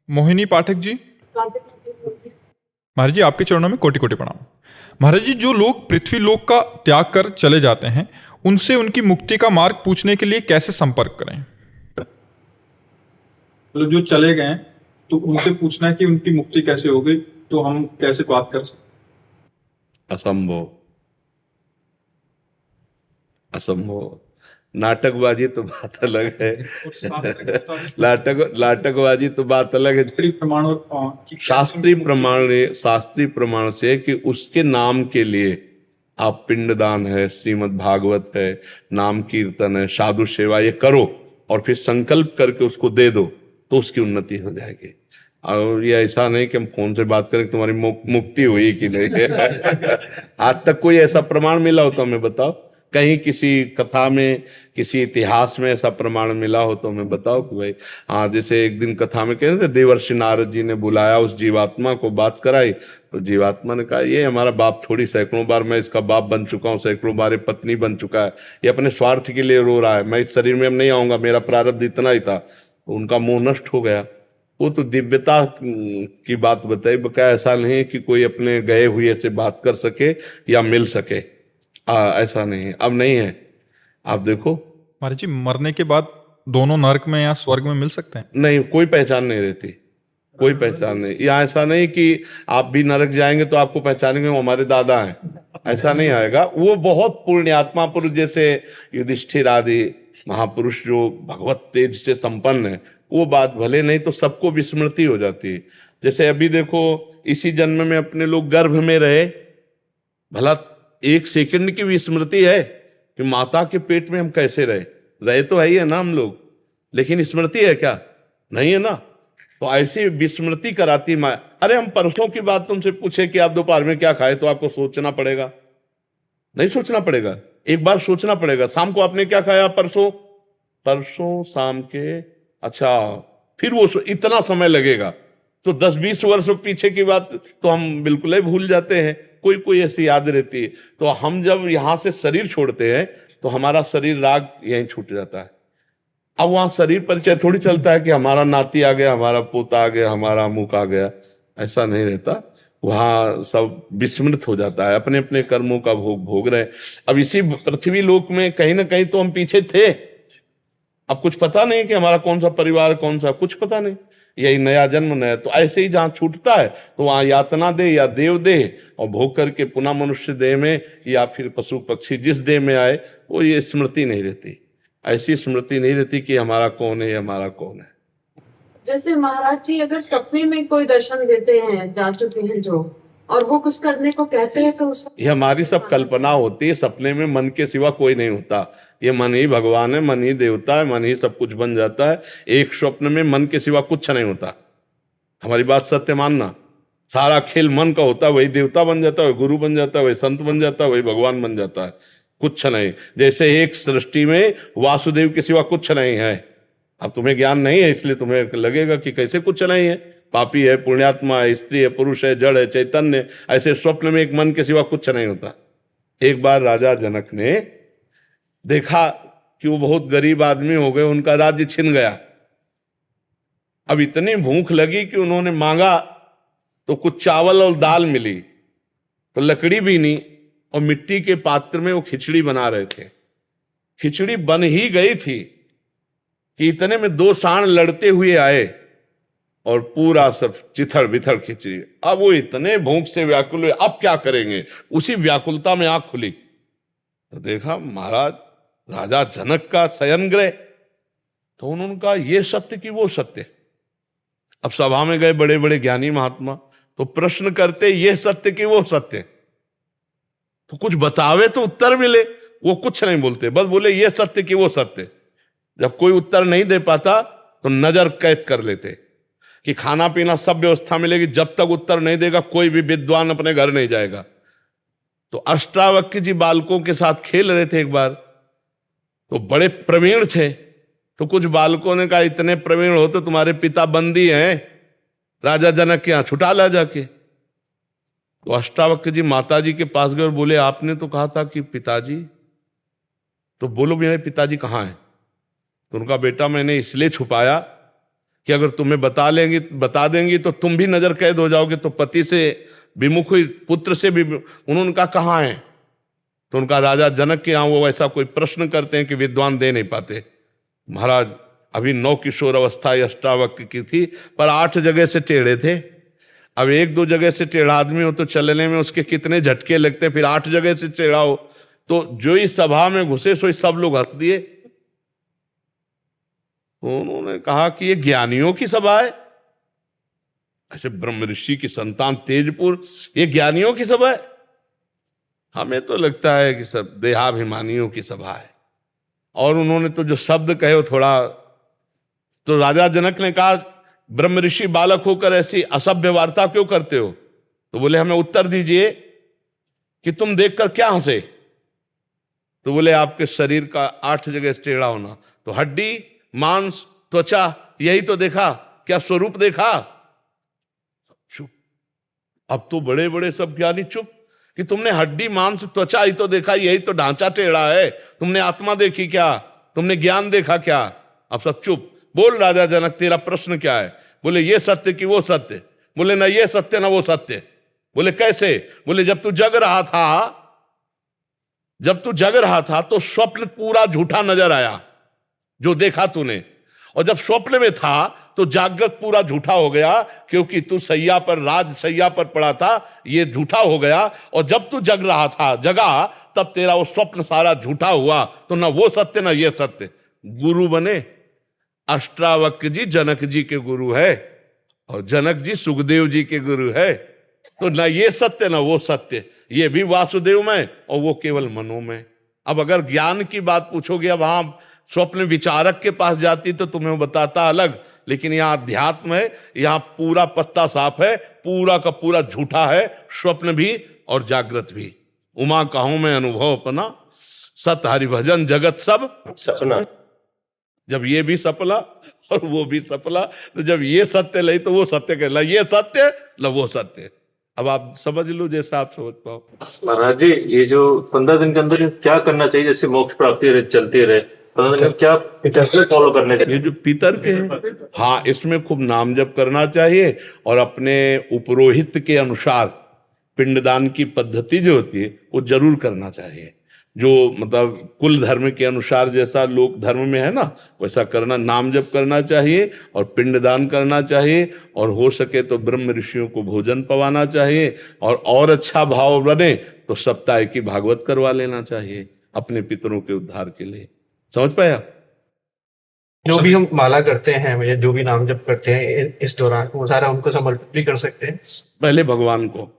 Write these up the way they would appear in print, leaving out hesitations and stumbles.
मोहिनी पाठक जी, महाराज जी आपके चरणों में कोटि कोटि प्रणाम। महाराज जी, जो लोग पृथ्वी लोक का त्याग कर चले जाते हैं उनसे उनकी मुक्ति का मार्ग पूछने के लिए कैसे संपर्क करें? मतलब जो चले गए हैं तो उनसे पूछना है कि उनकी मुक्ति कैसे हो गई, तो हम कैसे बात कर सकते? असंभव। असंभव। नाटकबाजी तो बात अलग है। और शास्त्र के मुताबिक नाटकबाजी तो बात अलग है। शास्त्रीय प्रमाण और शास्त्रीय प्रमाण से कि उसके नाम के लिए आप पिंडदान है, श्रीमद् भागवत है, नाम कीर्तन है, साधु सेवा, ये करो और फिर संकल्प करके उसको दे दो तो उसकी उन्नति हो जाएगी। और ये ऐसा नहीं कि हम फोन से बात करें तुम्हारी मुक्ति हुई कि नहीं। आज तक कोई ऐसा प्रमाण मिला हो तो हमें बताओ। कहीं किसी कथा में, किसी इतिहास में ऐसा प्रमाण मिला हो तो हमें बताओ कि भाई हाँ, जैसे एक दिन कथा में कह रहे थे देवर्षि नारद जी ने बुलाया उस जीवात्मा को, बात कराई तो जीवात्मा ने कहा ये हमारा बाप थोड़ी, सैकड़ों बार मैं इसका बाप बन चुका हूँ, सैकड़ों बार ये पत्नी बन चुका है, ये अपने स्वार्थ के लिए रो रहा है, मैं इस शरीर में अब नहीं आऊंगा, मेरा प्रारब्ध इतना ही था। तो उनका मोह नष्ट हो गया। वो तो दिव्यता की बात बताई, बकाया ऐसा नहीं कि कोई अपने गए हुए से बात कर सके या मिल सके। ऐसा नहीं, अब नहीं है। आप देखो महाराज जी, मरने के बाद दोनों नरक में या स्वर्ग में मिल सकते हैं? नहीं, कोई पहचान नहीं रहती, कोई पहचान नहीं। यहाँ ऐसा नहीं कि आप भी नरक जाएंगे तो आपको पहचानेंगे वो हमारे दादा हैं, ऐसा नहीं आएगा। वो बहुत पुण्यात्मा पुरुष जैसे युधिष्ठिर आदि महापुरुष जो भगवत तेज से संपन्न है, वो बात भले नहीं तो सबको विस्मृति हो जाती है। जैसे अभी देखो, इसी जन्म में अपने लोग गर्भ में रहे, भला एक सेकंड की विस्मृति है कि माता के पेट में हम कैसे रहे तो है ही है ना हम लोग, लेकिन स्मृति है क्या? नहीं है ना। तो ऐसी विस्मृति कराती माँ। अरे हम परसों की बात तुमसे पूछे कि आप दोपहर में क्या खाए, तो आपको सोचना पड़ेगा? नहीं सोचना पड़ेगा, एक बार सोचना पड़ेगा। शाम को आपने क्या खाया? परसों शाम के, अच्छा, फिर वो इतना समय लगेगा। तो 10-20 वर्ष पीछे की बात तो हम बिल्कुल ही भूल जाते हैं, कोई कोई ऐसी याद रहती है। तो हम जब यहां से शरीर छोड़ते हैं तो हमारा शरीर राग यहीं छूट जाता है। अब वहां शरीर परिचय थोड़ी चलता है कि हमारा नाती आ गया, हमारा पोता आ गया, हमारा अमुक आ गया, ऐसा नहीं रहता। वहां सब विस्मृत हो जाता है, अपने अपने कर्मों का भोग रहे। अब इसी पृथ्वी लोक में कहीं ना कहीं तो हम पीछे थे। अब कुछ पता नहीं कि हमारा कौन सा परिवार, कौन सा, कुछ पता नहीं। यही नया जन्म नया, तो ऐसे ही जहां छूटता है तो वहां यातना दे या देव दे और भोग करके पुनः मनुष्य देह में या फिर पशु पक्षी जिस देह में आए, वो ये स्मृति नहीं रहती। ऐसी स्मृति नहीं रहती कि हमारा कौन है, हमारा कौन है। जैसे महाराज जी अगर सपने में कोई दर्शन देते हैं, जा चुके हैं जो, और वो कुछ करने को कहते हैं तो उसको, ये हमारी सब कल्पना होती है। सपने में मन के सिवा कोई नहीं होता। ये मन ही भगवान है, मन ही देवता है, मन ही सब कुछ बन जाता है। एक स्वप्न में मन के सिवा कुछ नहीं होता। हमारी बात सत्य मानना। सारा खेल मन का होता है, वही देवता बन जाता है, वही गुरु बन जाता है, वही संत बन जाता है, वही भगवान बन जाता है। कुछ नहीं। जैसे एक सृष्टि में वासुदेव के सिवा कुछ नहीं है। अब तुम्हें ज्ञान नहीं है इसलिए तुम्हें लगेगा कि कैसे कुछ नहीं है, पापी है, पुण्यात्मा है, स्त्री है, पुरुष है, जड़ है, चैतन्य। ऐसे स्वप्न में एक मन के सिवा कुछ नहीं होता। एक बार राजा जनक ने देखा कि वो बहुत गरीब आदमी हो गए, उनका राज्य छिन गया। अब इतनी भूख लगी कि उन्होंने मांगा तो कुछ चावल और दाल मिली, तो लकड़ी भी नहीं, और मिट्टी के पात्र में वो खिचड़ी बना रहे थे। खिचड़ी बन ही गई थी कि इतने में 2 सांड लड़ते हुए आए और पूरा सब चिथड़ बिथड़ खिचड़ी। अब वो इतने भूख से व्याकुल हुए, अब क्या करेंगे। उसी व्याकुलता में आंख खुली तो देखा महाराज राजा जनक का शयन गृह। तो उन्होंने कहा ये सत्य कि वो सत्य। अब सभा में गए बड़े बड़े ज्ञानी महात्मा, तो प्रश्न करते ये सत्य कि वो सत्य, तो कुछ बतावे तो उत्तर मिले। वो कुछ नहीं बोलते, बस बोले ये सत्य कि वो सत्य। जब कोई उत्तर नहीं दे पाता तो नजर कैद कर लेते कि खाना पीना सब व्यवस्था मिलेगी, जब तक उत्तर नहीं देगा कोई भी विद्वान अपने घर नहीं जाएगा। तो अष्टावक्र जी बालकों के साथ खेल रहे थे एक बार, तो बड़े प्रवीण थे। तो कुछ बालकों ने कहा इतने प्रवीण हो तो तुम्हारे पिता बंदी हैं, राजा जनक के यहां छुटा ला जाके। तो अष्टावक्र जी माता जी के पास गए और बोले आपने तो कहा था कि पिताजी, तो बोलो मेरे पिताजी कहाँ हैं? तो उनका बेटा मैंने इसलिए छुपाया कि अगर तुम्हें बता देंगी तो तुम भी नजर कैद हो जाओगे, तो पति से विमुख हुई, पुत्र से भी। उन्होंने कहा कहाँ है? तो उनका राजा जनक के यहाँ वो ऐसा कोई प्रश्न करते हैं कि विद्वान दे नहीं पाते। महाराज अभी 9 किशोर अवस्था अष्टावक्र की थी, पर 8 जगह से टेढ़े थे। अब 1-2 जगह से टेढ़ा आदमी हो तो चलने में उसके कितने झटके लगते, फिर 8 जगह से टेढ़ा हो। तो जो इस सभा में घुसे सो सब लोग हंस दिए। तो उन्होंने कहा कि ये ज्ञानियों की सभा है, ऐसे ब्रह्म ऋषि की संतान तेजपुर, ये ज्ञानियों की सभा है? हमें तो लगता है कि सब देहाभिमानियों की सभा है। और उन्होंने तो जो शब्द कहे वो थोड़ा, तो राजा जनक ने कहा ब्रह्म ऋषि बालक होकर ऐसी असभ्य वार्ता क्यों करते हो? तो बोले हमें उत्तर दीजिए कि तुम देखकर क्या हंसे? तो बोले आपके शरीर का 8 जगह टेढ़ा होना। तो हड्डी, मांस, त्वचा, यही तो देखा, क्या स्वरूप देखा? चुप। अब तो बड़े बड़े सब ज्ञानी चुप कि तुमने हड्डी, मांस, त्वचा ही तो देखा, यही तो ढांचा टेढ़ा है। तुमने आत्मा देखी क्या? तुमने ज्ञान देखा क्या? अब सब चुप। बोल राजा जनक, तेरा प्रश्न क्या है? बोले ये सत्य कि वो सत्य? बोले ना ये सत्य ना वो सत्य। बोले कैसे? बोले जब तू जग रहा था तो स्वप्न पूरा झूठा नजर आया जो देखा तूने, और जब स्वप्न में था तो जागृत पूरा झूठा हो गया, क्योंकि तू सैया पर, राज सैया पर पड़ा था, ये झूठा हो गया। और जब तू जगा तब तेरा वो स्वप्न सारा झूठा हुआ। तो ना वो सत्य ना ये सत्य। गुरु बने अष्टावक्र जी जनक जी के गुरु है, और जनक जी सुखदेव जी के गुरु है। तो ना ये सत्य ना वो सत्य, ये भी वासुदेव में और वो केवल मनो में। अब अगर ज्ञान की बात पूछोगे, अब वहां स्वप्न विचारक के पास जाती तो तुम्हें वो बताता अलग, लेकिन यहाँ अध्यात्म है, यहाँ पूरा पत्ता साफ है, पूरा का पूरा झूठा है, स्वप्न भी और जागृत भी। उमा कहूं मैं अनुभव अपना, सत हरिभजन जगत सब सपना। जब ये भी सपला और वो भी सपला, तो जब ये सत्य लई तो वो सत्य कहला, ये सत्य ल वो सत्य। अब आप समझ लो जैसा आप समझ पाओ। महाराज जी, ये जो 15 दिन के अंदर क्या करना चाहिए जैसे मोक्ष प्राप्ति चलती रहे, 15 दिन में क्या फॉलो करने चाहिए? ये जो पितर के हैं, हाँ, इसमें खूब नाम जप करना चाहिए, और अपने उपरोहित के अनुसार पिंडदान की पद्धति जो होती है वो जरूर करना चाहिए। जो मतलब कुल धर्म के अनुसार जैसा लोक धर्म में है ना, वैसा करना, नाम जप करना चाहिए और पिंडदान करना चाहिए, और हो सके तो ब्रह्म ऋषियों को भोजन पवाना चाहिए, और अच्छा भाव बने तो सप्ताह की भागवत करवा लेना चाहिए अपने पितरों के उद्धार के लिए। समझ पाया? जो भी हम माला करते हैं या जो भी नाम जप करते हैं इस दौरान, वो सारा उनको समर्पित भी कर सकते हैं। पहले भगवान को,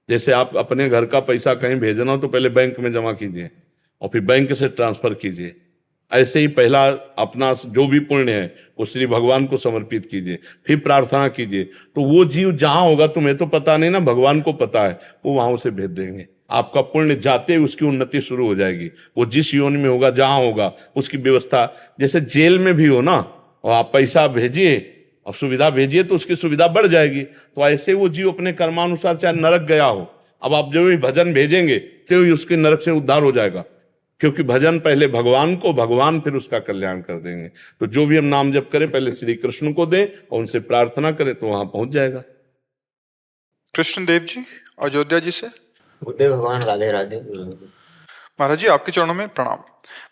जैसे आप अपने घर का पैसा कहीं भेजना हो तो पहले बैंक में जमा कीजिए और फिर बैंक से ट्रांसफर कीजिए। ऐसे ही पहला अपना जो भी पुण्य है वो श्री भगवान को समर्पित कीजिए, फिर प्रार्थना कीजिए। तो वो जीव जहां होगा, तुम्हें तो पता नहीं ना, भगवान को पता है, वो वहां उसे भेज देंगे। आपका पुण्य जाते ही उसकी उन्नति शुरू हो जाएगी। वो जिस योनि में होगा, जहां होगा, उसकी व्यवस्था, जैसे जेल में भी हो ना, और आप पैसा भेजिए और सुविधा भेजिए तो उसकी सुविधा बढ़ जाएगी। तो ऐसे वो जीव अपने कर्मानुसार चाहे नरक गया हो, अब आप जो भी भजन भेजेंगे तो ही उसके नरक से उद्धार हो जाएगा, क्योंकि भजन पहले भगवान को, भगवान फिर उसका कल्याण कर देंगे। तो जो भी हम नाम जप करें पहले श्री कृष्ण को दें और उनसे प्रार्थना करें तो वहां पहुंच जाएगा। कृष्णदेव जी अयोध्या जी से। बुद्धे भगवान, राधे राधे। महाराज जी आपके चरणों में प्रणाम।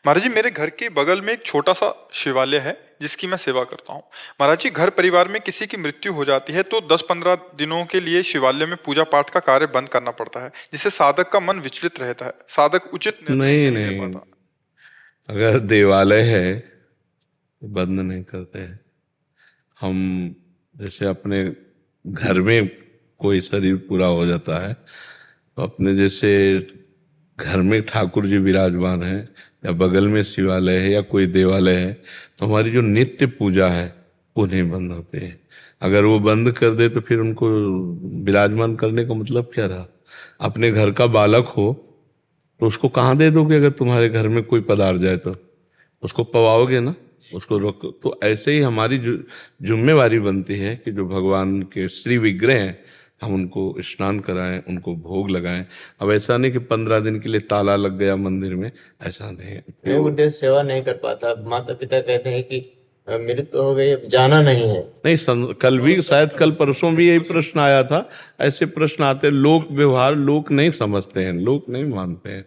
महाराज जी, मेरे घर के बगल में एक छोटा सा शिवालय है जिसकी मैं सेवा करता हूँ। महाराज जी, घर परिवार में किसी की मृत्यु हो जाती है तो 10-15 दिनों के लिए शिवालय में पूजा पाठ का कार्य बंद करना पड़ता है, जिससे साधक का मन विचलित रहता है, साधक उचित निर्णय नहीं ले पाता। अगर देवालय है बंद नहीं करते हैं हम। जैसे अपने घर में कोई शरीर पूरा हो जाता है तो अपने जैसे घर में ठाकुर जी विराजमान है या बगल में शिवालय है या कोई देवालय है, तो हमारी जो नित्य पूजा है वो नहीं बंद होती है। अगर वो बंद कर दे तो फिर उनको विराजमान करने का मतलब क्या रहा? अपने घर का बालक हो तो उसको कहाँ दे दोगे? अगर तुम्हारे घर में कोई पधार जाए तो उसको पवाओगे ना, उसको रोक। तो ऐसे ही हमारी जिम्मेवारी बनती है कि जो भगवान के श्री विग्रह हैं हम उनको स्नान कराएं, उनको भोग लगाएं। अब ऐसा नहीं कि 15 दिन के लिए ताला लग गया मंदिर में, ऐसा नहीं है। योग उद्देश्य सेवा नहीं कर पाता। माता पिता कहते हैं कि मृत्यु हो गई, अब जाना नहीं है। नहीं कल भी शायद कल परसों भी यही प्रश्न आया था। ऐसे प्रश्न आते, लोक व्यवहार लोग नहीं समझते हैं, लोग नहीं मानते हैं।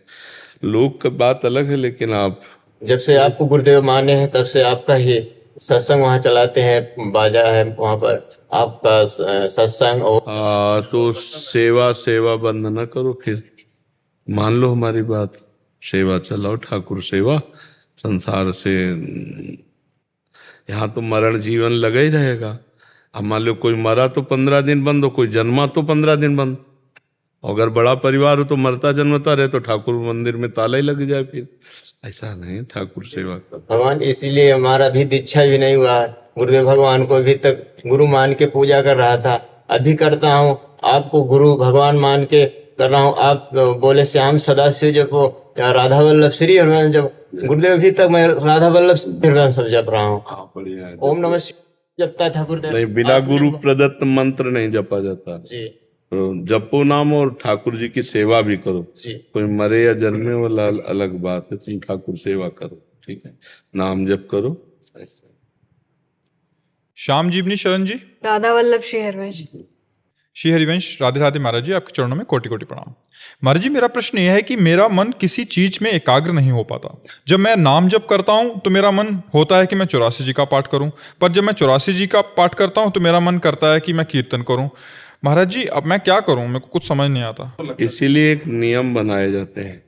लोग का बात अलग है, लेकिन आप जब से आपको गुरुदेव माने हैं तब से आपका ही सत्संग वहाँ चलाते हैं, बाजा है वहाँ पर आपका सत्संग। और तो सेवा सेवा बंद न करो, फिर मान लो हमारी बात, सेवा चलाओ, ठाकुर सेवा। संसार से यहाँ तो मरण जीवन लगा ही रहेगा। अब मान लो कोई मरा तो 15 दिन बंद हो, कोई जन्मा तो 15 दिन बंद। अगर बड़ा परिवार हो तो मरता जन्मता रहे तो ठाकुर मंदिर में ताला ही लग जाए। फिर ऐसा नहीं, ठाकुर सेवा करो भगवान, इसीलिए हमारा भी दीक्षा भी नहीं हुआ। गुरुदेव भगवान को अभी तक गुरु मान के पूजा कर रहा था, अभी करता हूँ। आपको गुरु भगवान मान के कर रहा हूँ। आप बोले श्याम सदाशिव जब वो राधा वल्लभ श्री हरिवंश जब, गुरुदेव अभी तक मैं राधा वल्लभ श्री हरिवंश सब जप रहा हूँ। बढ़िया है। ओम नमः शिवाय जपता था गुरुदेव। नहीं, बिना गुरु प्रदत्त मंत्र नहीं जपा जाता। जी तो जपो नाम और ठाकुर जी की सेवा भी करो। जी। कोई मरे या जन्मे वाला अलग बात है, तुम ठाकुर सेवा करो, ठीक है, नाम जप करो। ऐसे श्याम जीवनी शरण जी। राधा वल्लभ श्री हरिवंश। श्री हरिवंश, राधे राधे महाराज जी, आपके चरणों में कोटि कोटि प्रणाम। महाराज जी, मेरा प्रश्न यह है कि मेरा मन किसी चीज में एकाग्र नहीं हो पाता। जब मैं नाम जप करता हूं तो मेरा मन होता है कि मैं 84 जी का पाठ करूं, पर जब मैं 84 जी का पाठ करता हूं तो मेरा मन करता है कि मैं कीर्तन करूं। महाराज जी, अब मैं क्या करूं, मेरे को कुछ समझ नहीं आता। इसीलिए एक नियम बनाए जाते हैं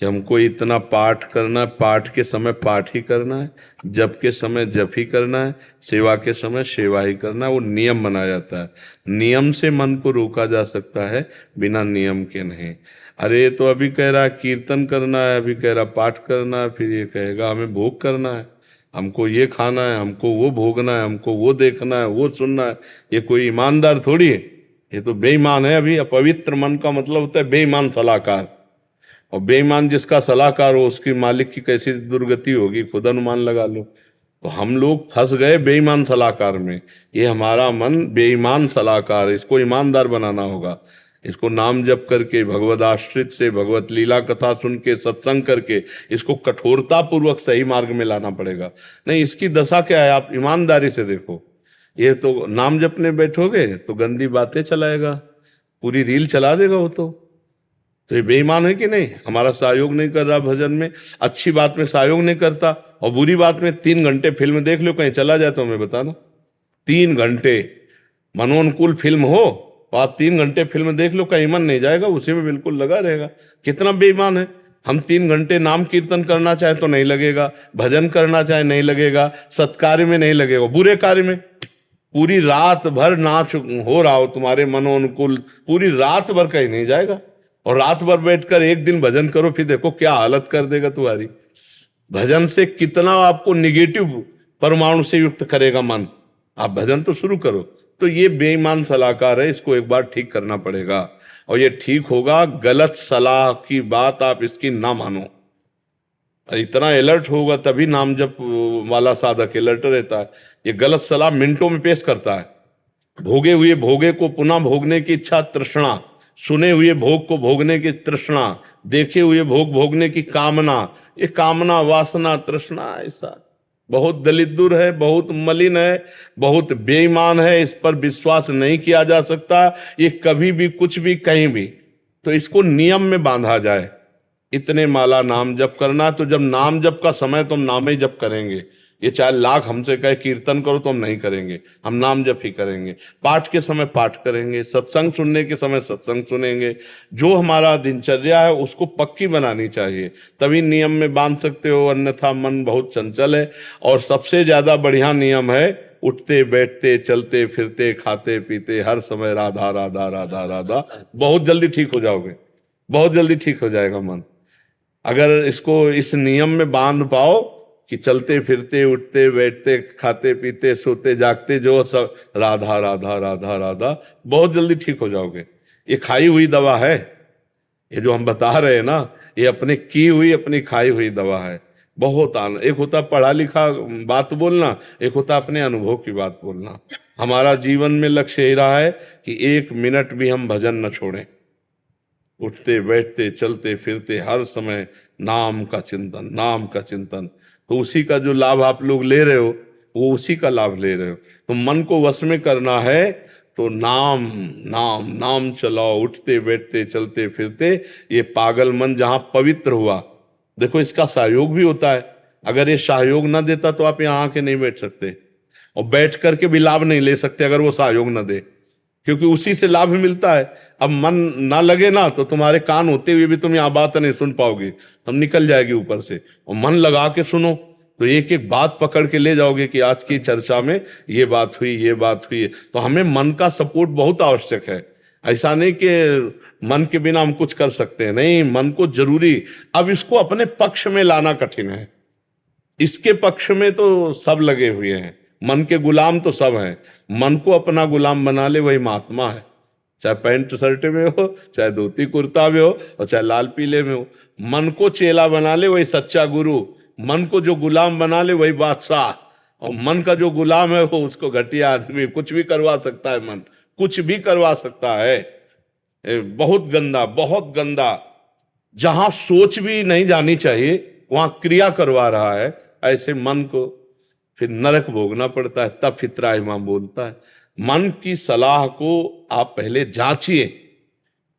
कि हमको इतना पाठ करना है, पाठ के समय पाठ ही करना है, जप के समय जप ही करना है, सेवा के समय सेवा ही करना है। वो नियम बनाया जाता है। नियम से मन को रोका जा सकता है, बिना नियम के नहीं। अरे ये तो अभी कह रहा है कीर्तन करना है, अभी कह रहा पाठ करना है, फिर ये कहेगा हमें भोग करना है, हमको ये खाना है, हमको वो भोगना है, हमको वो देखना है, वो सुनना है। ये कोई ईमानदार थोड़ी है, ये तो बेईमान है। अभी अपवित्र मन का मतलब होता है बेईमान सलाहकार। और बेईमान जिसका सलाहकार हो उसकी मालिक की कैसी दुर्गति होगी, खुद अनुमान लगा लो। तो हम लोग फंस गए बेईमान सलाहकार में। ये हमारा मन बेईमान सलाहकार है, इसको ईमानदार बनाना होगा। इसको नाम जप करके, भगवद आश्रित से, भगवत लीला कथा सुन के, सत्संग करके इसको कठोरता पूर्वक सही मार्ग में लाना पड़ेगा। नहीं, इसकी दशा क्या है, आप ईमानदारी से देखो। ये तो नाम जपने बैठोगे तो गंदी बातें चलाएगा, पूरी रील चला देगा वो तो ये बेईमान है कि नहीं। हमारा सहयोग नहीं कर रहा भजन में, अच्छी बात में सहयोग नहीं करता, और बुरी बात में 3 घंटे फिल्म देख लो, कहीं चला जाए तो हमें बताना। 3 घंटे मनोनुकूल फिल्म हो तो आप 3 घंटे फिल्म देख लो, कहीं मन नहीं जाएगा, उसी में बिल्कुल लगा रहेगा। कितना बेईमान है। हम 3 घंटे नाम कीर्तन करना चाहे तो नहीं लगेगा, भजन करना चाहे नहीं लगेगा, सत्कार्य में नहीं लगेगा, बुरे कार्य में पूरी रात भर नाच हो रहा हो तुम्हारे मनोनुकूल, पूरी रात भर कहीं नहीं जाएगा। और रात भर बैठकर एक दिन भजन करो, फिर देखो क्या हालत कर देगा तुम्हारी। भजन से कितना आपको निगेटिव परमाणु से युक्त करेगा मन। आप भजन तो शुरू करो। तो ये बेईमान सलाहकार है, इसको एक बार ठीक करना पड़ेगा। और ये ठीक होगा, गलत सलाह की बात आप इसकी ना मानो। इतना अलर्ट होगा तभी नाम जप वाला साधक अलर्ट रहता है। ये गलत सलाह मिनटों में पेश करता है। भोगे हुए भोगे को पुनः भोगने की इच्छा, तृष्णा, सुने हुए भोग को भोगने की तृष्णा, देखे हुए भोग भोगने की कामना। ये कामना, वासना, तृष्णा ऐसा बहुत दलिद्दुर है, बहुत मलिन है, बहुत बेईमान है। इस पर विश्वास नहीं किया जा सकता। ये कभी भी कुछ भी कहीं भी, तो इसको नियम में बांधा जाए। इतने माला नाम जप करना, तो जब नाम जप का समय तो हम नाम ही जप करेंगे। ये चाहे लाख हमसे कहे कीर्तन करो तो हम नहीं करेंगे, हम नाम जप ही करेंगे। पाठ के समय पाठ करेंगे, सत्संग सुनने के समय सत्संग सुनेंगे। जो हमारा दिनचर्या है उसको पक्की बनानी चाहिए, तभी नियम में बांध सकते हो, अन्यथा मन बहुत चंचल है। और सबसे ज्यादा बढ़िया नियम है, उठते बैठते चलते फिरते खाते पीते हर समय राधा राधा राधा राधा। बहुत जल्दी ठीक हो जाओगे, बहुत जल्दी ठीक हो जाएगा मन। अगर इसको इस नियम में बांध पाओ कि चलते फिरते उठते बैठते खाते पीते सोते जागते जो सब राधा राधा राधा राधा, बहुत जल्दी ठीक हो जाओगे। ये खाई हुई दवा है, ये जो हम बता रहे हैं ना, ये अपने की हुई अपनी खाई हुई दवा है। बहुत आनंद। एक होता पढ़ा लिखा बात बोलना, एक होता अपने अनुभव की बात बोलना। हमारा जीवन में लक्ष्य यही रहा है कि 1 मिनट भी हम भजन न छोड़ें। उठते बैठते चलते फिरते हर समय नाम का चिंतन, नाम का चिंतन। तो उसी का जो लाभ आप लोग ले रहे हो, वो उसी का लाभ ले रहे हो। तो मन को वश में करना है तो नाम नाम नाम चलाओ, उठते बैठते चलते फिरते। ये पागल मन जहां पवित्र हुआ, देखो इसका सहयोग भी होता है। अगर ये सहयोग ना देता तो आप यहाँ आके नहीं बैठ सकते, और बैठ करके भी लाभ नहीं ले सकते अगर वो सहयोग ना दे, क्योंकि उसी से लाभ मिलता है। अब मन ना लगे ना तो तुम्हारे कान होते हुए भी तुम यहाँ बात नहीं सुन पाओगे, हम निकल जाएगी ऊपर से। और मन लगा के सुनो तो एक एक बात पकड़ के ले जाओगे कि आज की चर्चा में ये बात हुई, ये बात हुई। तो हमें मन का सपोर्ट बहुत आवश्यक है। ऐसा नहीं कि मन के बिना हम कुछ कर सकते हैं, नहीं, मन को जरूरी। अब इसको अपने पक्ष में लाना कठिन है। इसके पक्ष में तो सब लगे हुए हैं, मन के गुलाम तो सब हैं। मन को अपना गुलाम बना ले वही महात्मा है, चाहे पैंट शर्ट में हो, चाहे धोती कुर्ता में हो, और चाहे लाल पीले में हो। मन को चेला बना ले वही सच्चा गुरु, मन को जो गुलाम बना ले वही बादशाह। और मन का जो गुलाम है वो उसको घटिया आदमी, कुछ भी करवा सकता है। मन कुछ भी करवा सकता है, बहुत गंदा, बहुत गंदा। जहां सोच भी नहीं जानी चाहिए वहां क्रिया करवा रहा है। ऐसे मन को फिर नरक भोगना पड़ता है। तब फितरा इमाम बोलता है, मन की सलाह को आप पहले जांचिए,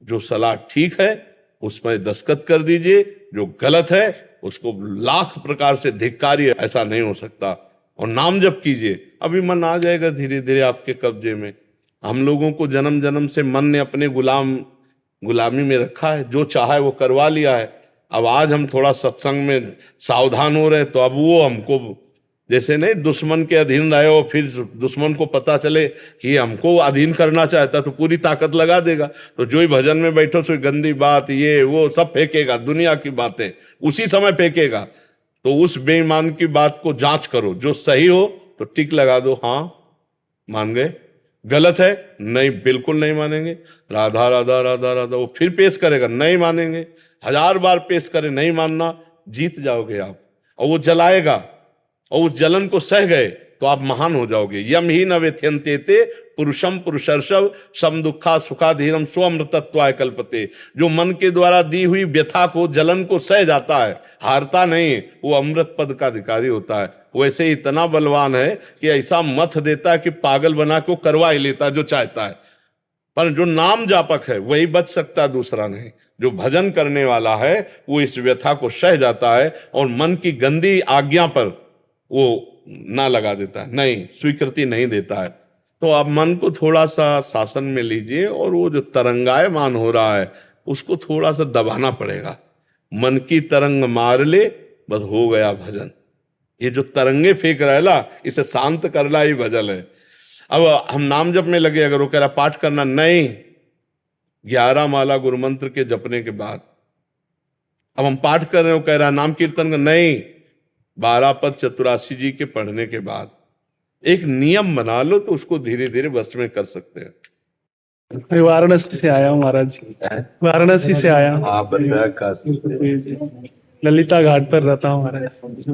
जो सलाह ठीक है उसमें दस्तखत कर दीजिए, जो गलत है उसको लाख प्रकार से धिक्कारिए। ऐसा नहीं हो सकता। और नाम जप कीजिए, अभी मन आ जाएगा धीरे धीरे आपके कब्जे में। हम लोगों को जन्म जन्म से मन ने अपने गुलामी में रखा है, जो चाहा है वो करवा लिया है। अब आज हम थोड़ा सत्संग में सावधान हो रहे हैं तो अब वो हमको, जैसे नहीं दुश्मन के अधीन रहे हो, फिर दुश्मन को पता चले कि हमको अधीन करना चाहता तो पूरी ताकत लगा देगा। तो जो ही भजन में बैठो सो गंदी बात ये वो सब फेंकेगा, दुनिया की बातें उसी समय फेंकेगा। तो उस बेईमान की बात को जांच करो, जो सही हो तो टिक लगा दो, हाँ मान गए। गलत है नहीं, बिल्कुल नहीं मानेंगे। राधा राधा राधा राधा, वो फिर पेश करेगा, नहीं मानेंगे। 1000 बार पेश करे, नहीं मानना, जीत जाओगे आप। और वो जलाएगा, और उस जलन को सह गए तो आप महान हो जाओगे। यम ही न व्यथ्यन्ते पुरुषम पुरुषर्षव सम दुखा सुखाधीरम स्वमृतत्वाय कल्पते। जो मन के द्वारा दी हुई व्यथा को, जलन को सह जाता है, हारता नहीं, वो अमृत पद का अधिकारी होता है। वैसे ही इतना बलवान है कि ऐसा मत देता है कि पागल बना के करवा ही लेता है जो चाहता है। पर जो नाम जापक है वही बच सकता है, दूसरा नहीं। जो भजन करने वाला है वो इस व्यथा को सह जाता है और मन की गंदी आज्ञा पर वो ना लगा देता है, नहीं, स्वीकृति नहीं देता है। तो आप मन को थोड़ा सा शासन में लीजिए, और वो जो तरंगायमान हो रहा है उसको थोड़ा सा दबाना पड़ेगा। मन की तरंग मार ले, बस हो गया भजन। ये जो तरंगे फेंक रहा है ना, इसे शांत करना ही भजन है। अब हम नाम जप में लगे, अगर वो कह रहा पाठ करना, नहीं, 11 माला गुरु मंत्र के जपने के बाद अब हम पाठ कर रहे हो, कह रहा नाम कीर्तन का, नहीं, 12 पद चतुरासी जी के पढ़ने के बाद एक नियम बना लो तो उसको धीरे धीरे बस में कर सकते हैं। मैं वाराणसी से आया हूँ महाराज जी, वाराणसी से आया हूँ। ललिता घाट पर रहता हूँ महाराज।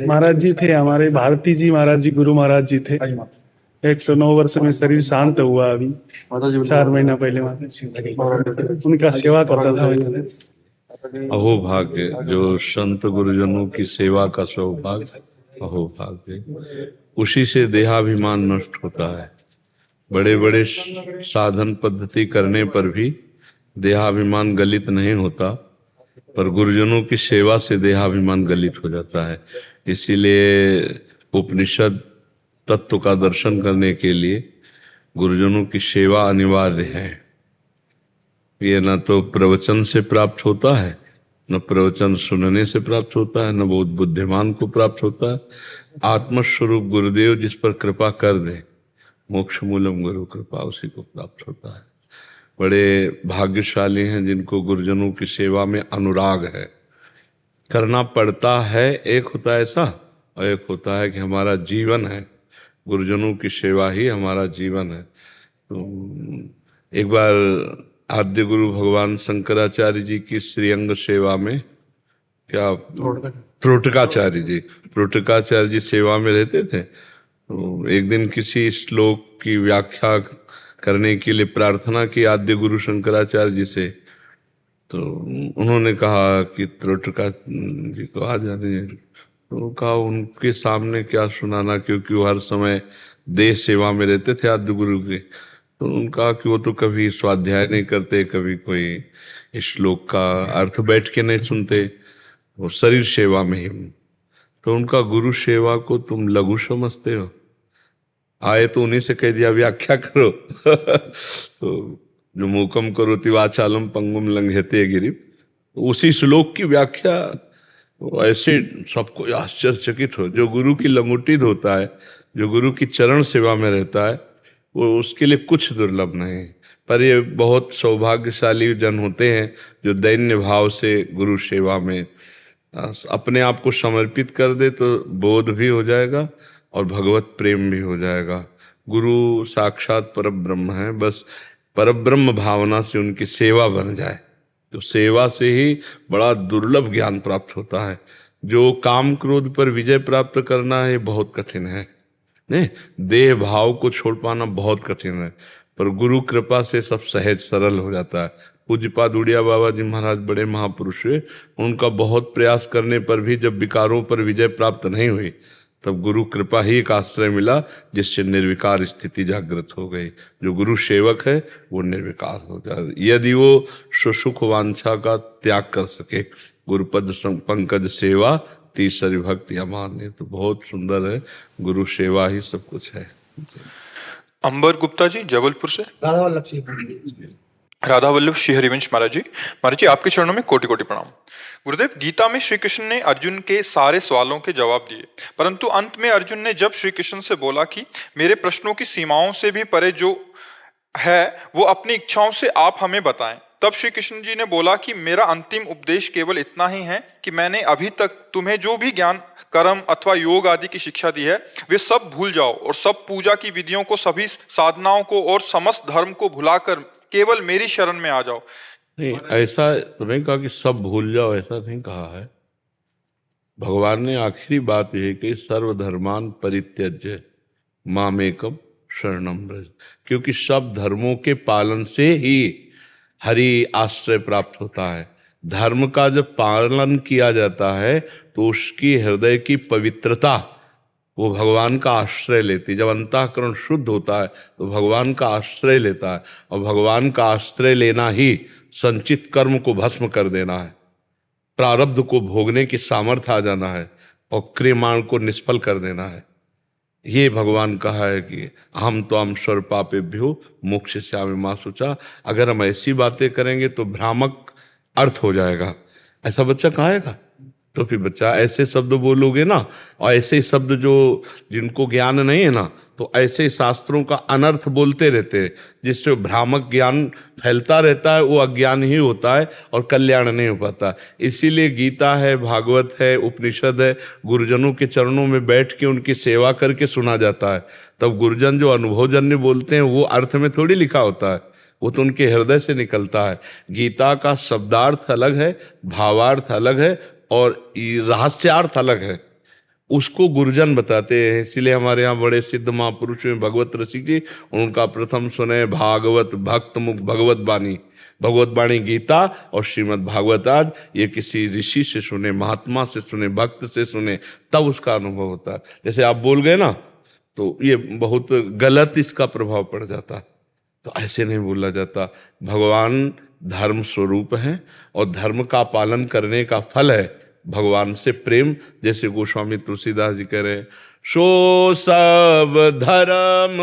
महाराज जी थे हमारे, भारती जी महाराज जी, गुरु महाराज जी थे। 109 वर्ष में शरीर शांत हुआ अभी 4 महीना पहले। महाराज जी उनका सेवा करता था। अहो भाग्य, जो संत गुरुजनों की सेवा का सौभाग्य, अहो भाग्य। उसी से देहाभिमान नष्ट होता है। बड़े बड़े साधन पद्धति करने पर भी देहाभिमान गलित नहीं होता, पर गुरुजनों की सेवा से देहाभिमान गलित हो जाता है। इसीलिए उपनिषद तत्व का दर्शन करने के लिए गुरुजनों की सेवा अनिवार्य है। ये न तो प्रवचन से प्राप्त होता है, न प्रवचन सुनने से प्राप्त होता है, न बहुत बुद्धिमान को प्राप्त होता है। आत्मस्वरूप गुरुदेव जिस पर कृपा कर दे, मोक्ष मूलम गुरु कृपा, उसी को प्राप्त होता है। बड़े भाग्यशाली हैं जिनको गुरुजनों की सेवा में अनुराग है। करना पड़ता है, एक होता है ऐसा, और एक होता है कि हमारा जीवन है, गुरुजनों की सेवा ही हमारा जीवन है। तो एक बार आद्य गुरु भगवान शंकराचार्य जी की श्रीअंग सेवा में, क्या त्रोटकाचार्य जी सेवा में रहते थे। तो एक दिन किसी श्लोक की व्याख्या करने के लिए प्रार्थना की आद्य गुरु शंकराचार्य जी से। तो उन्होंने कहा कि त्रोटका जी को आ जाने। तो कहा उनके सामने क्या सुनाना, क्योंकि वो हर समय देश सेवा में रहते थे आद्य गुरु के। तो उनका कि वो तो कभी स्वाध्याय नहीं करते, कभी कोई श्लोक का अर्थ बैठ के नहीं सुनते, और शरीर सेवा में ही। तो उनका गुरु सेवा को तुम लघु समझते हो? आए तो उन्हीं से कह दिया व्याख्या करो। तो जो मूकम करोति वाचालम पंगुम लंघयते गिरिम, उसी श्लोक की व्याख्या वो ऐसे सबको आश्चर्यचकित हो। जो गुरु की लंगोटी धोता है, जो गुरु की चरण सेवा में रहता है, वो उसके लिए कुछ दुर्लभ नहीं। पर ये बहुत सौभाग्यशाली जन होते हैं जो दैन्य भाव से गुरु सेवा में अपने आप को समर्पित कर दे, तो बोध भी हो जाएगा और भगवत प्रेम भी हो जाएगा। गुरु साक्षात परब्रह्म है, बस परब्रह्म भावना से उनकी सेवा बन जाए तो सेवा से ही बड़ा दुर्लभ ज्ञान प्राप्त होता है। जो काम क्रोध पर विजय प्राप्त करना है बहुत कठिन है, नहीं, देह भाव को छोड़ पाना बहुत कठिन है, पर गुरु कृपा से सब सहज सरल हो जाता है। पूज्यपाद उड़िया बाबा जी महाराज बड़े महापुरुष हुए, उनका बहुत प्रयास करने पर भी जब विकारों पर विजय प्राप्त नहीं हुई, तब गुरु कृपा ही एक आश्रय मिला जिससे निर्विकार स्थिति जागृत हो गई। जो गुरु सेवक है वो निर्विकार हो जाए, यदि वो सुसुख वांछा का त्याग कर सके। गुरुपद पंकज सेवा तीसरी भक्ति अमान्य। तो बहुत सुंदर है, गुरु सेवा ही सब कुछ है। अंबर गुप्ता जी जबलपुर से। राधा वल्लभ श्री हरिवंश महाराज जी आपके चरणों में कोटि कोटि प्रणाम। गुरुदेव, गीता में श्री कृष्ण ने अर्जुन के सारे सवालों के जवाब दिए, परंतु अंत में अर्जुन ने जब श्री कृष्ण से बोला कि मेरे प्रश्नों की सीमाओं से भी परे जो है वो अपनी इच्छाओं से आप हमें बताएं, तब श्री कृष्ण जी ने बोला कि मेरा अंतिम उपदेश केवल इतना ही है कि मैंने अभी तक तुम्हें जो भी ज्ञान, कर्म अथवा योग आदि की शिक्षा दी है वे सब भूल जाओ और सब पूजा की विधियों को, सभी साधनाओं को और समस्त धर्म को भुलाकर केवल मेरी शरण में आ जाओ। नहीं, ऐसा तो नहीं कहा कि सब भूल जाओ, ऐसा नहीं कहा है। भगवान ने आखिरी बात यह कि सर्वधर्मान परित्यज्य मामेकम शरणम व्रज, क्योंकि सब धर्मों के पालन से ही हरि आश्रय प्राप्त होता है। धर्म का जब पालन किया जाता है तो उसकी हृदय की पवित्रता वो भगवान का आश्रय लेती। जब अंतःकरण शुद्ध होता है तो भगवान का आश्रय लेता है, और भगवान का आश्रय लेना ही संचित कर्म को भस्म कर देना है, प्रारब्ध को भोगने की सामर्थ्य आ जाना है, और क्रियमाण को निष्फल कर देना है। ये भगवान कहा है कि हम तो हम स्वर पापेभ्यो मोक्ष श्यामि मां शुचा। अगर हम ऐसी बातें करेंगे तो भ्रामक अर्थ हो जाएगा। ऐसा बच्चा कहाएगा? तो फिर बच्चा ऐसे शब्द बोलोगे ना, और ऐसे शब्द जो जिनको ज्ञान नहीं है ना, तो ऐसे शास्त्रों का अनर्थ बोलते रहते हैं, जिससे भ्रामक ज्ञान फैलता रहता है, वो अज्ञान ही होता है और कल्याण नहीं हो पाता। इसीलिए गीता है, भागवत है, उपनिषद है, गुरुजनों के चरणों में बैठ के उनकी सेवा करके सुना जाता है। तब गुरुजन जो अनुभवजन्य बोलते हैं वो अर्थ में थोड़ी लिखा होता है, वो तो उनके हृदय से निकलता है। गीता का शब्दार्थ अलग है, भावार्थ अलग है, और रहस्यार्थ अलग है, उसको गुरुजन बताते हैं। इसीलिए हमारे यहाँ बड़े सिद्ध महापुरुष में भगवत रसिक जी, उनका प्रथम सुने भागवत भक्त मुख भगवत बाणी, भगवत बाणी गीता और श्रीमद् भागवताद, ये किसी ऋषि से सुने, महात्मा से सुने, भक्त से सुने, तब उसका अनुभव होता है। जैसे आप बोल गए ना, तो ये बहुत गलत इसका प्रभाव पड़ जाता, तो ऐसे नहीं बोला जाता। भगवान धर्म स्वरूप है और धर्म का पालन करने का फल है भगवान से प्रेम। जैसे गोस्वामी तुलसीदास जी कह रहे हैं, सो सब धर्म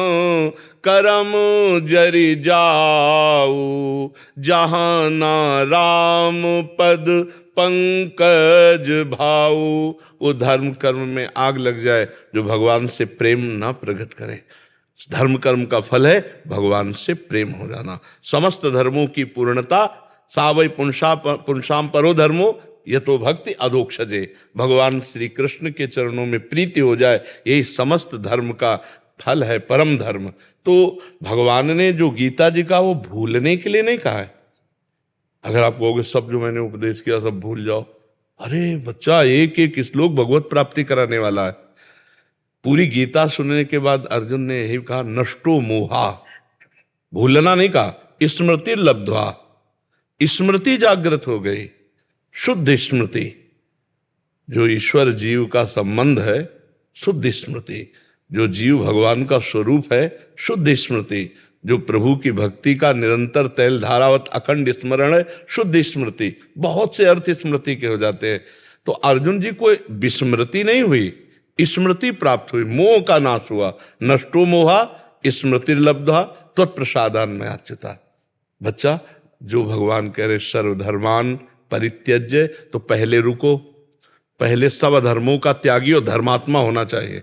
करम जरि जाऊ, जहाँ ना राम पद पंकज भाऊ। वो धर्म कर्म में आग लग जाए जो भगवान से प्रेम ना प्रकट करे। धर्म कर्म का फल है भगवान से प्रेम हो जाना। समस्त धर्मों की पूर्णता सा वै पुंसाम परो धर्मो ये तो भक्ति अधोक्षजे। भगवान श्री कृष्ण के चरणों में प्रीति हो जाए, यही समस्त धर्म का फल है, परम धर्म। तो भगवान ने जो गीता जी का वो भूलने के लिए नहीं कहा है। अगर आप कहोगे सब जो मैंने उपदेश किया सब भूल जाओ, अरे बच्चा, एक एक श्लोक भगवत प्राप्ति कराने वाला है। पूरी गीता सुनने के बाद अर्जुन ने यही कहा, नष्टो मोहा, भूलना नहीं कहा, स्मृति लब्ध्वा, स्मृति जागृत हो गई, शुद्ध स्मृति। जो ईश्वर जीव का संबंध है शुद्ध स्मृति, जो जीव भगवान का स्वरूप है शुद्ध स्मृति, जो प्रभु की भक्ति का निरंतर तैल धारावत अखंड स्मरण है शुद्ध स्मृति। बहुत से अर्थ स्मृति के हो जाते हैं। तो अर्जुन जी को विस्मृति नहीं हुई, स्मृति प्राप्त हुई, मोह का नाश हुआ। नष्टो मोहा स्मृतिर्लब्धा त्वत्प्रसादान में आच्युता। बच्चा, जो भगवान कह रहे सर्वधर्मान परित्यज्य, तो पहले रुको, पहले सब धर्मों का त्यागी और धर्मात्मा होना चाहिए।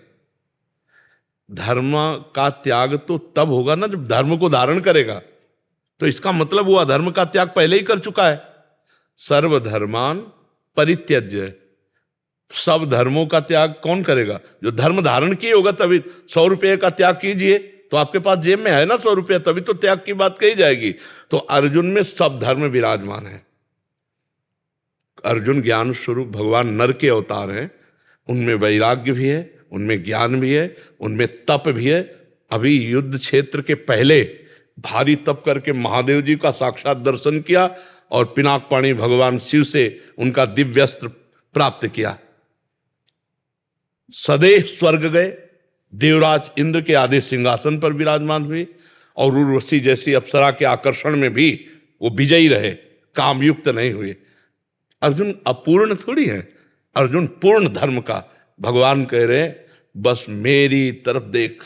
धर्म का त्याग तो तब होगा ना जब धर्म को धारण करेगा। तो इसका मतलब वो अधर्म का त्याग पहले ही कर चुका है। सर्वधर्मान परित्यज्य, सब धर्मों का त्याग कौन करेगा? जो धर्म धारण किए होगा। तभी 100 रुपये का त्याग कीजिए, तो आपके पास जेब में है ना 100 रुपया, तभी तो त्याग की बात कही जाएगी। तो अर्जुन में सब धर्म विराजमान है। अर्जुन ज्ञान स्वरूप भगवान नर के अवतार हैं, उनमें वैराग्य भी है, उनमें ज्ञान भी है, उनमें तप भी है। अभी युद्ध क्षेत्र के पहले भारी तप करके महादेव जी का साक्षात दर्शन किया और पिनाक पाणी भगवान शिव से उनका दिव्यस्त्र प्राप्त किया। सदैव स्वर्ग गए, देवराज इंद्र के आधे सिंहासन पर विराजमान हुए और उर्वशी जैसी अप्सरा के आकर्षण में भी वो विजयी रहे, कामयुक्त नहीं हुए। अर्जुन अपूर्ण थोड़ी है, अर्जुन पूर्ण धर्म का। भगवान कह रहे हैं बस मेरी तरफ देख,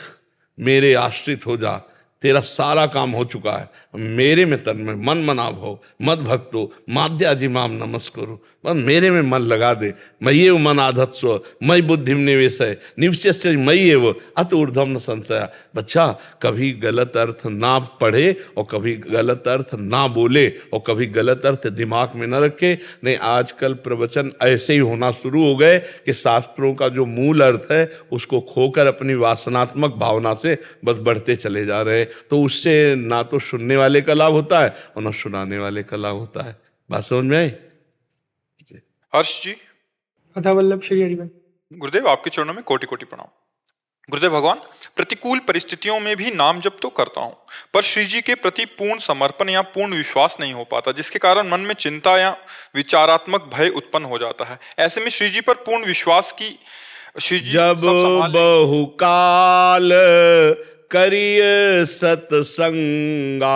मेरे आश्रित हो जा, तेरा सारा काम हो चुका है। मेरे में तन में मन मना भो मद भक्तो माध्याजी माम नमस्करो। बस मेरे में मन लगा दे। मय्येव मन आधत्स्व मयि बुद्धिम निवेशय निवस्यस्य मय्येव अत ऊर्ध्वम न संशय। बच्चा, कभी गलत अर्थ ना पढ़े और कभी गलत अर्थ ना बोले और कभी गलत अर्थ दिमाग में न रखे। नहीं, आजकल प्रवचन ऐसे ही होना शुरू हो गए कि शास्त्रों का जो मूल अर्थ है उसको खोकर अपनी वासनात्मक भावना से बस बढ़ते चले जा रहे हैं। तो उससे ना तो सुनने वाले का लाभ होता है और ना सुनाने वाले का लाभ होता है। बात समझ में आई? हर्ष जी। राधा वल्लभ श्री हरिवंश। गुरुदेव, आपके चरणों में कोटि कोटि प्रणाम। गुरुदेव भगवान, प्रतिकूल परिस्थितियों में भी नाम जप तो करता हूं, पर श्री जी के प्रति पूर्ण समर्पण या पूर्ण विश्वास नहीं हो पाता, जिसके कारण मन में चिंता या विचारात्मक भय उत्पन्न हो जाता है। ऐसे में श्री जी पर पूर्ण विश्वास की जब बहुकाल करिय सत्संगा,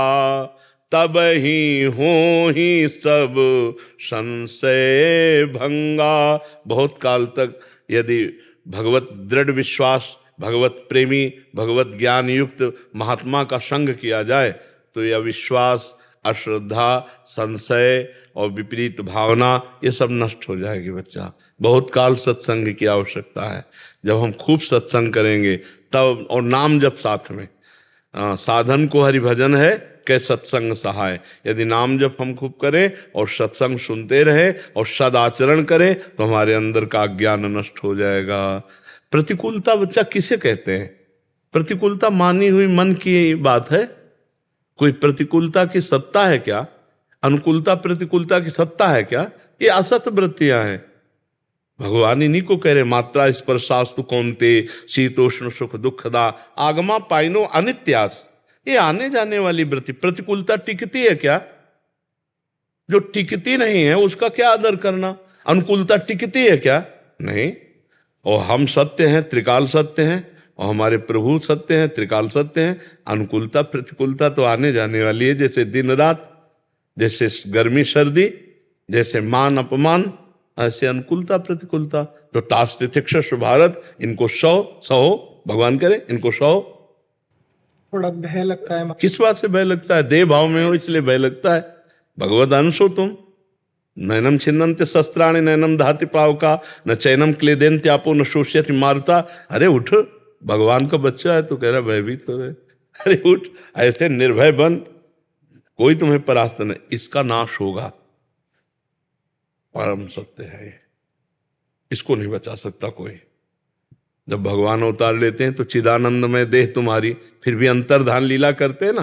तब ही हो ही सब संशय भंगा। बहुत काल तक यदि भगवत दृढ़ विश्वास, भगवत प्रेमी, भगवत ज्ञान युक्त महात्मा का संग किया जाए तो यह विश्वास, अश्रद्धा, संशय और विपरीत भावना ये सब नष्ट हो जाएगी। बच्चा, बहुत काल सत्संग की आवश्यकता है। जब हम खूब सत्संग करेंगे तब, और नाम जब साथ में, साधन को हरि भजन है कै सत्संग सहाय। यदि नाम जब हम खूब करें और सत्संग सुनते रहे और सदाचरण करें तो हमारे अंदर का अज्ञान नष्ट हो जाएगा। प्रतिकूलता बच्चा किसे कहते हैं? प्रतिकूलता मानी हुई मन की बात है। कोई प्रतिकूलता की सत्ता है क्या? अनुकूलता प्रतिकूलता की सत्ता है क्या? ये असत वृत्तियां हैं। भगवान इन्हीं को कह रहे, मात्रा स्पर्शास्तु कौन्ते शीतोष्ण सुख दुखदा आगमा पाइनो अनित्यास। ये आने जाने वाली वृत्ति। प्रतिकूलता टिकती है क्या? जो टिकती नहीं है उसका क्या आदर करना? अनुकूलता टिकती है क्या? नहीं। और हम सत्य हैं, त्रिकाल सत्य हैं, और हमारे प्रभु सत्य हैं, त्रिकाल सत्य हैं। अनुकूलता प्रतिकूलता तो आने जाने वाली है, जैसे दिन रात, जैसे गर्मी सर्दी, जैसे मान अपमान, ऐसे अनुकूलता प्रतिकूलता। तो तास्तितिक्ष भारत, इनको सहो भगवान करे, इनको सहो। थोड़ा भय लगता है। किस बात से भय लगता है? देह भाव में हो इसलिए भय लगता है। भगवद अंश हो तुम। नैनम छिन्नन्ते शस्त्राणि नैनम धाति पावका न चैनम क्लेदेन्त्यापो न शोष्यति मारुता। अरे उठ, भगवान का बच्चा है तो कह रहा भयभीत हो रहे। अरे उठ, ऐसे निर्भय बन, कोई तुम्हें परास्त नहीं। इसका नाश होगा। परम सत्य है ये, इसको नहीं बचा सकता कोई। जब भगवान अवतार लेते हैं तो चिदानंद में देह तुम्हारी, फिर भी अंतर्धान लीला करते हैं ना,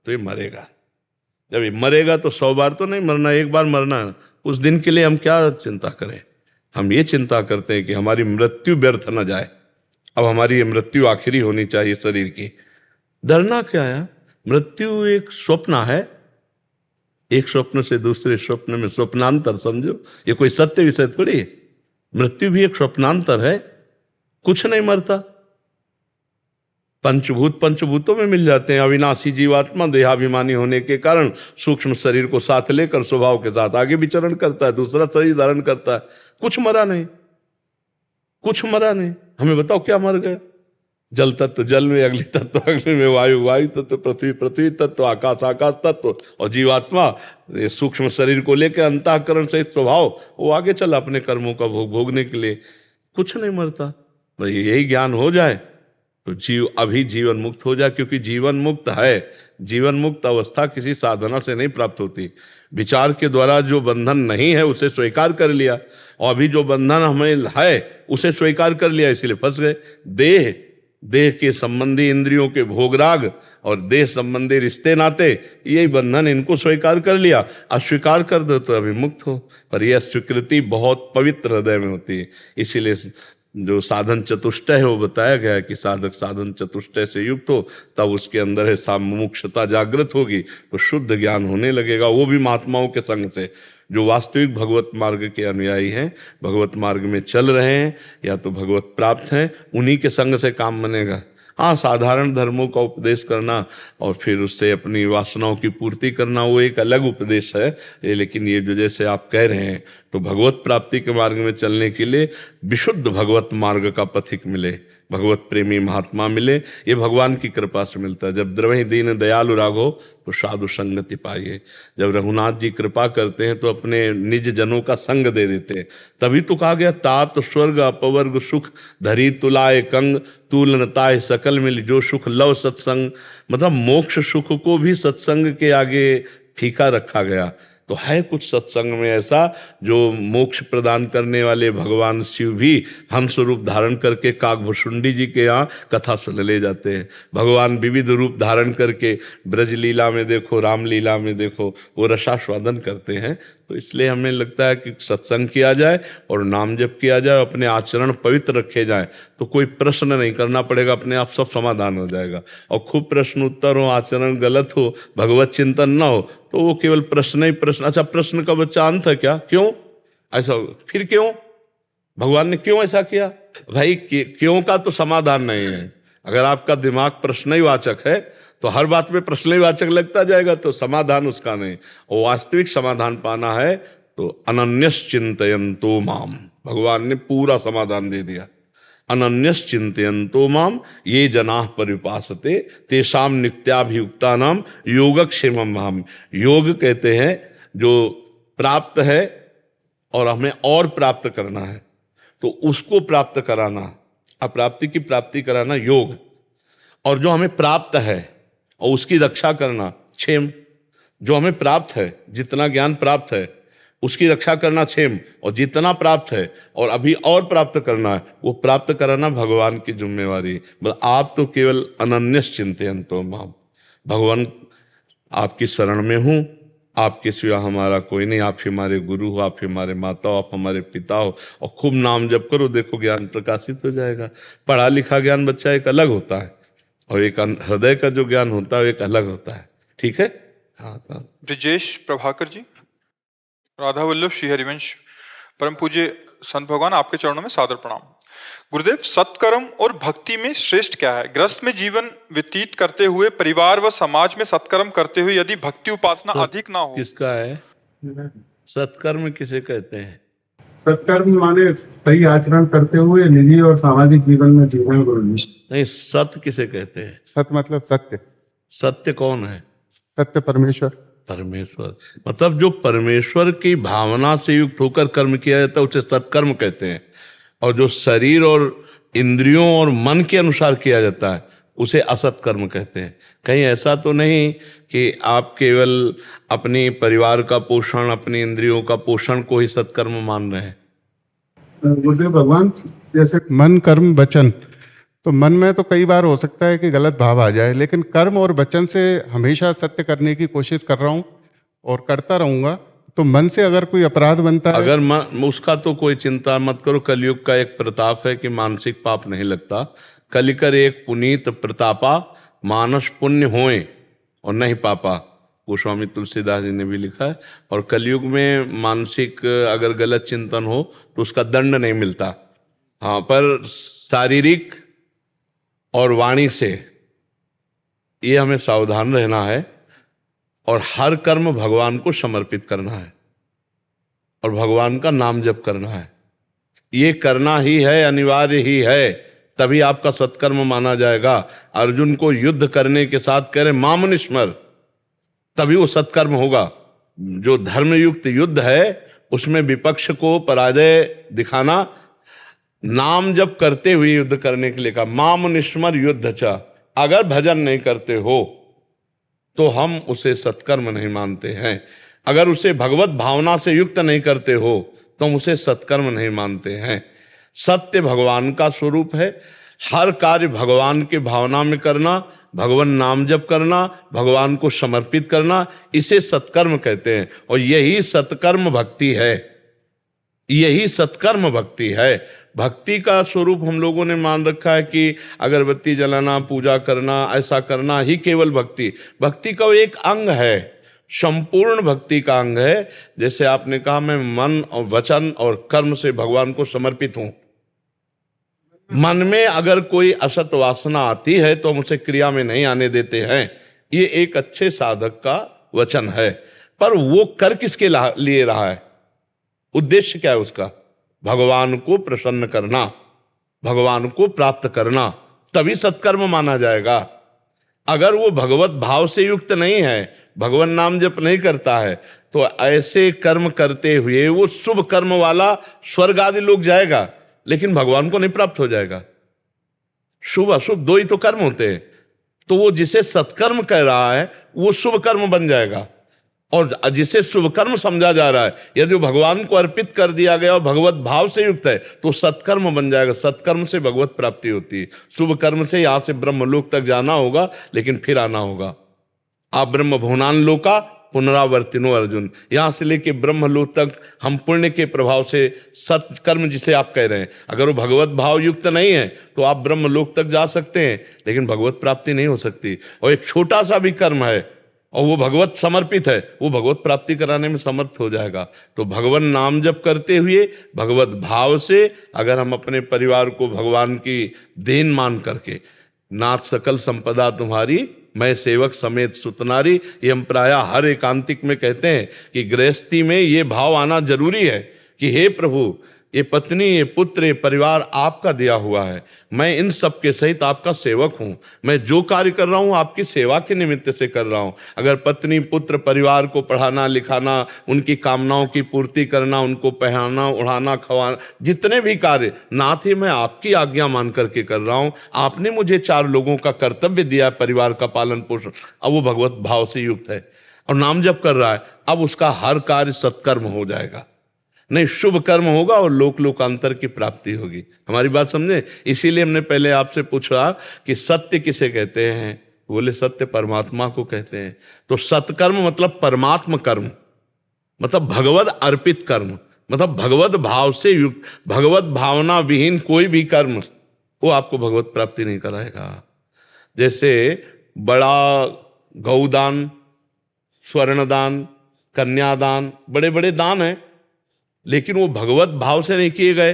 तो ये मरेगा। जब ये मरेगा तो 100 बार तो नहीं मरना, एक बार मरना है। उस दिन के लिए हम क्या चिंता करें? हम ये चिंता करते हैं कि हमारी मृत्यु व्यर्थ न जाए। अब हमारी ये मृत्यु आखिरी होनी चाहिए शरीर की। डरना क्या है? मृत्यु एक स्वप्न है। एक स्वप्न से दूसरे स्वप्न में स्वप्नांतर समझो। ये कोई सत्य विषय थोड़ी है। मृत्यु भी एक स्वप्नांतर है, कुछ नहीं मरता। पंचभूत पंचभूतों में मिल जाते हैं। अविनाशी जीवात्मा देहाभिमानी होने के कारण सूक्ष्म शरीर को साथ लेकर स्वभाव के साथ आगे विचरण करता है, दूसरा शरीर धारण करता है। कुछ मरा नहीं, कुछ मरा नहीं। हमें बताओ क्या मर गया? जल तत्व जल में, अग्नि तत्व अग्नि में, वायु वायु तत्व, पृथ्वी पृथ्वी तत्व, आकाश आकाश तत्व, और जीवात्मा ये सूक्ष्म शरीर को लेकर अंतःकरण सहित स्वभाव वो आगे चला अपने कर्मों का भोग भोगने के लिए। कुछ नहीं मरता। भाई यही ज्ञान हो जाए तो जीव अभी जीवन मुक्त हो जाए, क्योंकि जीवन मुक्त है। जीवन मुक्त अवस्था किसी साधना से नहीं प्राप्त होती। विचार के द्वारा जो बंधन नहीं है उसे स्वीकार कर लिया, और अभी जो बंधन हमें है उसे स्वीकार कर लिया, इसलिए फंस गए। देह के संबंधी इंद्रियों के भोगराग और देह संबंधी रिश्ते नाते, यही बंधन, इनको स्वीकार कर लिया। अस्वीकार कर दो तो अभी मुक्त हो। पर यह स्वीकृति बहुत पवित्र हृदय में होती है। इसीलिए जो साधन चतुष्टय है वो बताया गया है कि साधक साधन चतुष्टय से युक्त हो, तब उसके अंदर है सामुमुक्षता जागृत होगी तो शुद्ध ज्ञान होने लगेगा, वो भी महात्माओं के संग से। जो वास्तविक भगवत मार्ग के अनुयायी हैं, भगवत मार्ग में चल रहे हैं या तो भगवत प्राप्त हैं, उन्हीं के संग से काम बनेगा। हाँ, साधारण धर्मों का उपदेश करना और फिर उससे अपनी वासनाओं की पूर्ति करना वो एक अलग उपदेश है। लेकिन ये जो जैसे आप कह रहे हैं, तो भगवत प्राप्ति के मार्ग में चलने के लिए विशुद्ध भगवत मार्ग का पथिक मिले, भगवत प्रेमी महात्मा मिले, ये भगवान की कृपा से मिलता है। जब द्रवहि दीन दयालु राघो तो साधु संगति पाइए। जब रघुनाथ जी कृपा करते हैं तो अपने निज जनों का संग दे देते हैं। तभी तो कहा गया तात स्वर्ग अपवर्ग सुख धरी तुलाए कंग तुलनताय सकल मिल जो सुख लव सत्संग। मतलब मोक्ष सुख को भी सत्संग के आगे फीका रखा गया। तो है कुछ सत्संग में ऐसा जो मोक्ष प्रदान करने वाले भगवान शिव भी हंस रूप धारण करके काकभुषुंडी जी के यहाँ कथा सुन ले जाते हैं। भगवान विविध रूप धारण करके ब्रज लीला में देखो, राम लीला में देखो, वो रसास्वादन करते हैं। तो इसलिए हमें लगता है कि सत्संग किया जाए और नाम जप किया जाए, अपने आचरण पवित्र रखे जाए, तो कोई प्रश्न नहीं करना पड़ेगा, अपने आप सब समाधान हो जाएगा। और खूब प्रश्न उत्तर हो, आचरण गलत हो, भगवत चिंतन ना हो, तो वो केवल प्रश्न ही प्रश्न। अच्छा, प्रश्न का बच्चा अंत है क्या? क्यों ऐसा? फिर क्यों? भगवान ने क्यों ऐसा किया? भाई क्यों का तो समाधान नहीं है। अगर आपका दिमाग प्रश्न ही वाचक है तो हर बात में प्रश्न ही वाचक लगता जाएगा, तो समाधान उसका नहीं। और वास्तविक समाधान पाना है तो अनन्यस चिंतयन्तो माम, भगवान ने पूरा समाधान दे दिया। अनन्यस चिंतयन्तो माम ये जनाः परिपासते तेषाम नित्याभियुक्तानाम योगक्षेमम हम। योग कहते हैं जो प्राप्त है और हमें और प्राप्त करना है, तो उसको प्राप्त कराना, अप्राप्ति की प्राप्ति कराना योग, और जो हमें प्राप्त है और उसकी रक्षा करना क्षेम। जो हमें प्राप्त है, जितना ज्ञान प्राप्त है उसकी रक्षा करना क्षेम, और जितना प्राप्त है और अभी और प्राप्त करना है वो प्राप्त कराना भगवान की जिम्मेवारी। मतलब आप तो केवल अनन्यस चिंतयन्तो माम, भगवान आपकी शरण में हूँ, आपके सिवा हमारा कोई नहीं, आप ही हमारे गुरु हो, आप ही हमारे माता हो, आप हमारे पिता हो, और खूब नाम जप करो, देखो ज्ञान प्रकाशित हो जाएगा। पढ़ा लिखा ज्ञान बच्चा एक अलग होता है और एक हृदय का जो ज्ञान होता है एक अलग होता है। ठीक है? हाँ। ब्रिजेश प्रभाकर जी, राधा वल्लभ श्री हरिवंश, परम पूज्य संत भगवान, आपके चरणों में सादर प्रणाम। गुरुदेव, सत्कर्म और भक्ति में श्रेष्ठ क्या है? गृहस्थ में जीवन व्यतीत करते हुए परिवार व समाज में सत्कर्म करते हुए यदि भक्ति उपासना अधिक ना हो। किसका है सत्कर्म? किसे कहते हैं? सत्कर्म माने सही आचरण करते हुए निजी और सामाजिक जीवन में जीवन गुरु जी। नहीं, सत्य किसे कहते हैं? सत्य मतलब सत्य। सत्य कौन है? सत्य परमेश्वर। परमेश्वर मतलब जो परमेश्वर की भावना से युक्त होकर कर्म किया जाता है उसे सत्कर्म कहते हैं, और जो शरीर और इंद्रियों और मन के अनुसार किया जाता है उसे असत्कर्म कहते हैं। कहीं ऐसा तो नहीं कि आप केवल अपने परिवार का पोषण, अपनी इंद्रियों का पोषण को ही सत्कर्म मान रहे हैं? गुरुदेव भगवान, जैसे मन कर्म वचन, तो मन में तो कई बार हो सकता है कि गलत भाव आ जाए, लेकिन कर्म और वचन से हमेशा सत्य करने की कोशिश कर रहा हूँ और करता रहूंगा। तो मन से अगर कोई अपराध बनता है, अगर मन, उसका तो कोई चिंता मत करो। कलयुग का एक प्रताप है कि मानसिक पाप नहीं लगता। कलिकर एक पुनीत प्रतापा, मानस पुण्य होए और नहीं पापा। गोस्वामी तुलसीदास जी ने भी लिखा है। और कलयुग में मानसिक अगर गलत चिंतन हो तो उसका दंड नहीं मिलता। हाँ, पर शारीरिक और वाणी से ये हमें सावधान रहना है और हर कर्म भगवान को समर्पित करना है और भगवान का नाम जप करना है। ये करना ही है, अनिवार्य ही है, तभी आपका सत्कर्म माना जाएगा। अर्जुन को युद्ध करने के साथ कह रहे माम स्मर, तभी वो सत्कर्म होगा। जो धर्मयुक्त युद्ध है उसमें विपक्ष को पराजय दिखाना, नाम जप करते हुए युद्ध करने के लिए कहा माम निस्मर युद्ध च। अगर भजन नहीं करते हो तो हम उसे सत्कर्म नहीं मानते हैं। अगर उसे भगवत भावना से युक्त नहीं करते हो तो हम उसे सत्कर्म नहीं मानते हैं। सत्य भगवान का स्वरूप है। हर कार्य भगवान के भावना में करना, भगवान नाम जप करना, भगवान को समर्पित करना, इसे सत्कर्म कहते हैं। और यही सत्कर्म भक्ति है, यही सत्कर्म भक्ति है। भक्ति का स्वरूप हम लोगों ने मान रखा है कि अगरबत्ती जलाना, पूजा करना, ऐसा करना ही केवल भक्ति। भक्ति का एक अंग है, संपूर्ण भक्ति का अंग है। जैसे आपने कहा मैं मन और वचन और कर्म से भगवान को समर्पित हूं। मन में अगर कोई असत वासना आती है तो हम उसे क्रिया में नहीं आने देते हैं। ये एक अच्छे साधक का वचन है। पर वो कर किसके लिए रहा है? उद्देश्य क्या है उसका? भगवान को प्रसन्न करना, भगवान को प्राप्त करना, तभी सत्कर्म माना जाएगा। अगर वो भगवत भाव से युक्त नहीं है, भगवान नाम जप नहीं करता है, तो ऐसे कर्म करते हुए वो शुभ कर्म वाला स्वर्ग आदि लोग जाएगा, लेकिन भगवान को नहीं प्राप्त हो जाएगा। शुभ अशुभ दो ही तो कर्म होते हैं। तो वो जिसे सत्कर्म कह रहा है वो शुभ कर्म बन जाएगा, और जिसे शुभ कर्म समझा जा रहा है यदि वो भगवान को अर्पित कर दिया गया और भगवत भाव से युक्त है तो सत्कर्म बन जाएगा। सत्कर्म से भगवत प्राप्ति होती है। शुभ कर्म से यहां से ब्रह्मलोक तक जाना होगा, लेकिन फिर आना होगा। आप ब्रह्म भुवनान लोका पुनरावर्तिनो अर्जुन, यहां से लेके ब्रह्मलोक तक हम पुण्य के प्रभाव से सत्कर्म जिसे आप कह रहे हैं, अगर वो भगवत भाव युक्त नहीं है तो आप ब्रह्मलोक तक जा सकते हैं, लेकिन भगवत प्राप्ति नहीं हो सकती। और एक छोटा सा भी कर्म है और वो भगवत समर्पित है, वो भगवत प्राप्ति कराने में समर्थ हो जाएगा। तो भगवान नाम जप करते हुए भगवत भाव से अगर हम अपने परिवार को भगवान की देन मान करके, नाथ सकल संपदा तुम्हारी मैं सेवक समेत सुतनारी, ये हम प्रायः हर एकांतिक में कहते हैं कि गृहस्थी में ये भाव आना जरूरी है कि हे प्रभु, ये पत्नी, ये पुत्र, ये परिवार आपका दिया हुआ है, मैं इन सब के सहित आपका सेवक हूँ। मैं जो कार्य कर रहा हूँ आपकी सेवा के निमित्त से कर रहा हूँ। अगर पत्नी, पुत्र, परिवार को पढ़ाना लिखाना, उनकी कामनाओं की पूर्ति करना, उनको पहनाना, उड़ाना, खवाना, जितने भी कार्य नाथ ही मैं आपकी आज्ञा मान करके कर रहा हूँ। आपने मुझे 4 लोगों का कर्तव्य दिया, परिवार का पालन पोषण, अब वो भगवत भाव से युक्त है और नाम जप कर रहा है, अब उसका हर कार्य सत्कर्म हो जाएगा, नहीं शुभ कर्म होगा और लोक लोकांतर की प्राप्ति होगी। हमारी बात समझे? इसीलिए हमने पहले आपसे पूछा कि सत्य किसे कहते हैं, बोले सत्य परमात्मा को कहते हैं। तो सत्कर्म मतलब परमात्म कर्म, मतलब भगवत अर्पित कर्म, मतलब भगवत भाव से युक्त, भगवत भावना विहीन कोई भी कर्म वो आपको भगवत प्राप्ति नहीं कराएगा। जैसे बड़ा गौदान, स्वर्णदान, कन्यादान, बड़े बड़े दान हैं, लेकिन वो भगवत भाव से नहीं किए गए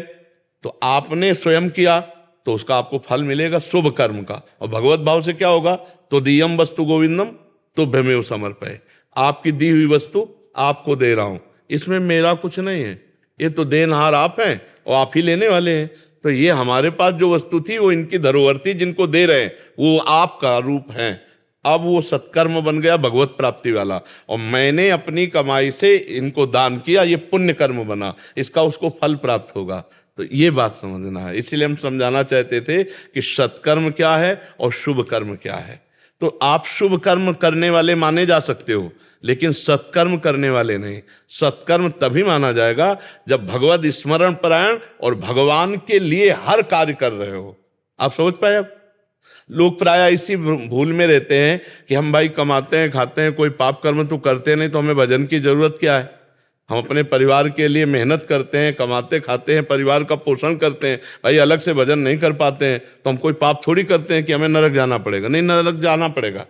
तो आपने स्वयं किया तो उसका आपको फल मिलेगा शुभ कर्म का। और भगवत भाव से क्या होगा? तो दियम वस्तु गोविंदम तो भ्रमेव समर्पय, आपकी दी हुई वस्तु आपको दे रहा हूं, इसमें मेरा कुछ नहीं है, ये तो देनहार आप हैं और आप ही लेने वाले हैं। तो ये हमारे पास जो वस्तु थी वो इनकी धरोहर थी, जिनको दे रहे हैं वो आपका रूप है। अब वो सत्कर्म बन गया भगवत प्राप्ति वाला, और मैंने अपनी कमाई से इनको दान किया, ये पुण्य कर्म बना, इसका उसको फल प्राप्त होगा। तो ये बात समझना है। इसीलिए हम समझाना चाहते थे कि सत्कर्म क्या है और शुभ कर्म क्या है। तो आप शुभ कर्म करने वाले माने जा सकते हो, लेकिन सत्कर्म करने वाले नहीं। सत्कर्म तभी माना जाएगा जब भगवत स्मरण परायण और भगवान के लिए हर कार्य कर रहे हो। आप समझ पाए? अब लोग प्राय इसी भूल में रहते हैं कि हम भाई कमाते हैं, खाते हैं, कोई पाप कर्म तो करते नहीं, तो हमें भजन की जरूरत क्या है? हम अपने परिवार के लिए मेहनत करते हैं, कमाते खाते हैं, परिवार का पोषण करते हैं, भाई अलग से भजन नहीं कर पाते हैं तो हम कोई पाप थोड़ी करते हैं कि हमें नरक जाना पड़ेगा। नहीं, नरक जाना पड़ेगा।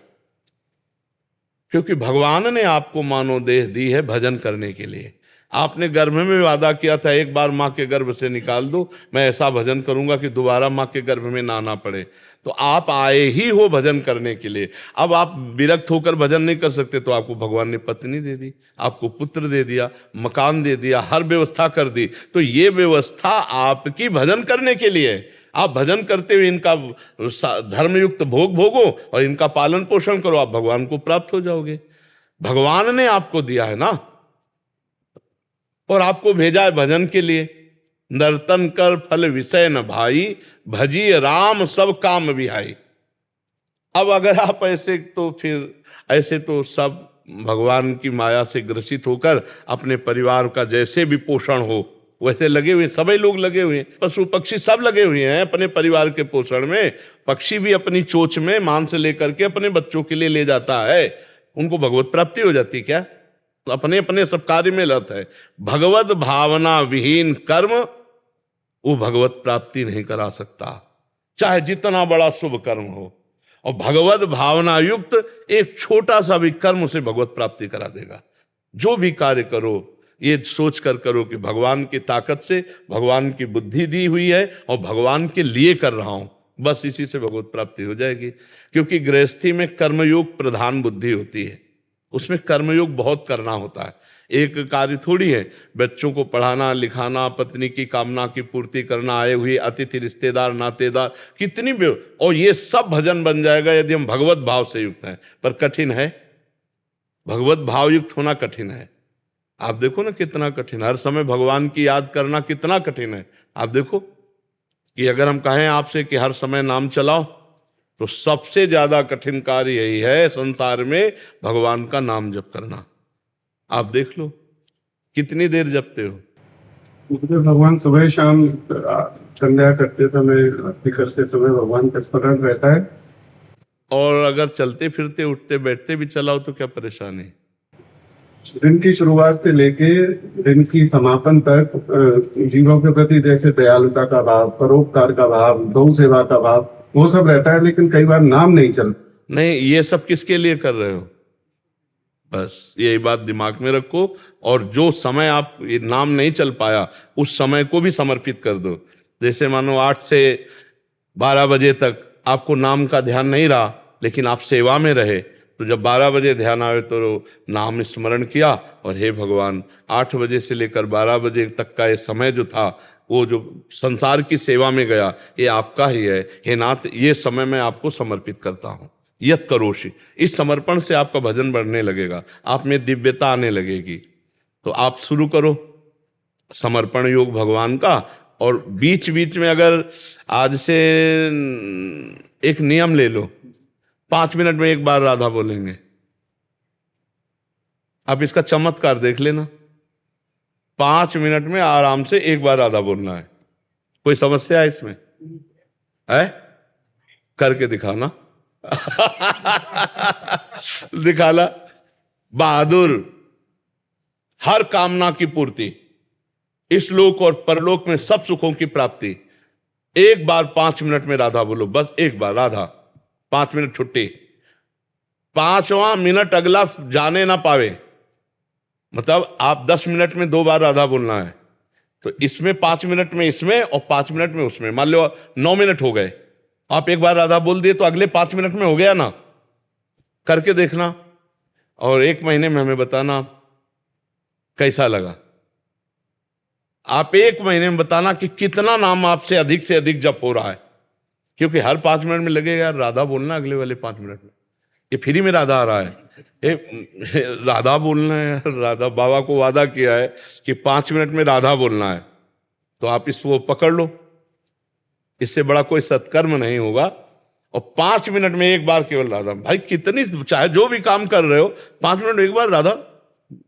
क्योंकि भगवान ने आपको मानव देह दी है भजन करने के लिए। आपने गर्भ में वादा किया था एक बार माँ के गर्भ से निकाल दो, मैं ऐसा भजन करूंगा कि दोबारा माँ के गर्भ में ना आना पड़े। तो आप आए ही हो भजन करने के लिए। अब आप विरक्त होकर भजन नहीं कर सकते, तो आपको भगवान ने पत्नी दे दी, आपको पुत्र दे दिया, मकान दे दिया, हर व्यवस्था कर दी। तो ये व्यवस्था आपकी भजन करने के लिए है। आप भजन करते हुए इनका धर्मयुक्त भोग भोगो और इनका पालन पोषण करो, आप भगवान को प्राप्त हो जाओगे। भगवान ने आपको दिया है ना, और आपको भेजा है भजन के लिए। नर्तन कर फल विषय न भाई, भजी राम सब काम विहाई। अब अगर आप ऐसे, तो फिर ऐसे तो सब भगवान की माया से ग्रसित होकर अपने परिवार का जैसे भी पोषण हो वैसे लगे हुए, सभी लोग लगे हुए हैं, पशु पक्षी सब लगे हुए हैं अपने परिवार के पोषण में। पक्षी भी अपनी चोंच में मांस लेकर के अपने बच्चों के लिए ले जाता है, उनको भगवत प्राप्ति हो जाती क्या? तो अपने अपने सब कार्य में लत है। भगवत भावना विहीन कर्म वो भगवत प्राप्ति नहीं करा सकता, चाहे जितना बड़ा शुभ कर्म हो। और भगवत भावना युक्त एक छोटा सा भी कर्म से भगवत प्राप्ति करा देगा। जो भी कार्य करो ये सोच कर करो कि भगवान की ताकत से, भगवान की बुद्धि दी हुई है और भगवान के लिए कर रहा हूं, बस इसी से भगवत प्राप्ति हो जाएगी। क्योंकि गृहस्थी में कर्मयोग प्रधान बुद्धि होती है, उसमें कर्मयोग बहुत करना होता है। एक कार्य थोड़ी है, बच्चों को पढ़ाना लिखाना, पत्नी की कामना की पूर्ति करना, आए हुए अतिथि रिश्तेदार नातेदार, कितनी भी, और ये सब भजन बन जाएगा यदि हम भगवत भाव से युक्त हैं। पर कठिन है, भगवत भाव युक्त होना कठिन है। आप देखो ना कितना कठिन, हर समय भगवान की याद करना कितना कठिन है। आप देखो कि अगर हम कहें आपसे कि हर समय नाम चलाओ, तो सबसे ज्यादा कठिन कार्य यही है संसार में, भगवान का नाम जप करना। आप देख लो कितनी देर जपते हो। मुझे भगवान सुबह शाम संध्या करते समय, आरती करते समय भगवान का स्मरण रहता है। और अगर चलते फिरते उठते बैठते भी चलाओ तो क्या परेशानी? दिन की शुरुआत से लेके दिन की समापन तक जीवों के प्रति जैसे दयालुता का भाव, परोपकार का भाव, गौ सेवा का भाव, वो सब रहता है। लेकिन कई बार नाम नहीं चलता। नहीं, ये सब किसके लिए कर रहे हो? बस यही बात दिमाग में रखो। और जो समय आप ये नाम नहीं चल पाया, उस समय को भी समर्पित कर दो। जैसे मानो 8 से 12 बजे तक आपको नाम का ध्यान नहीं रहा, लेकिन आप सेवा में रहे, तो जब 12 बजे ध्यान आए तो नाम स्मरण किया, और हे भगवान 8 बजे से लेकर 12 बजे तक का ये समय जो था, वो जो संसार की सेवा में गया, ये आपका ही है। हे नाथ, ये समय मैं आपको समर्पित करता हूँ। यत करोषि, इस समर्पण से आपका भजन बढ़ने लगेगा, आप में दिव्यता आने लगेगी। तो आप शुरू करो समर्पण योग भगवान का। और बीच बीच में अगर आज से एक नियम ले लो, 5 मिनट में एक बार राधा बोलेंगे। आप इसका चमत्कार देख लेना, 5 मिनट में आराम से एक बार राधा बोलना है। कोई समस्या है इसमें? है? करके दिखाना। दिखाना। बहादुर, हर कामना की पूर्ति, इस लोक और परलोक में सब सुखों की प्राप्ति। एक बार 5 मिनट में राधा बोलो, बस एक बार राधा, 5 मिनट छुट्टी। 5वां मिनट अगला जाने ना पावे, मतलब आप 10 मिनट में 2 बार राधा बोलना है। तो इसमें 5 मिनट में इसमें और 5 मिनट में उसमें, मान लो 9 मिनट हो गए, आप एक बार राधा बोल दिए तो अगले 5 मिनट में हो गया ना। करके देखना और 1 महीने में हमें बताना कैसा लगा। आप 1 महीने में बताना कि कितना नाम आपसे अधिक से अधिक जप हो रहा है। क्योंकि हर 5 मिनट में लगेगा यार राधा बोलना, अगले वाले 5 मिनट में ये फ्री में राधा आ रहा है, राधा बोलना है। राधा बाबा को वादा किया है कि 5 मिनट में राधा बोलना है, तो आप इसको पकड़ लो। इससे बड़ा कोई सत्कर्म नहीं होगा। और 5 मिनट में एक बार केवल राधा, भाई कितनी, चाहे जो भी काम कर रहे हो, 5 मिनट में एक बार राधा,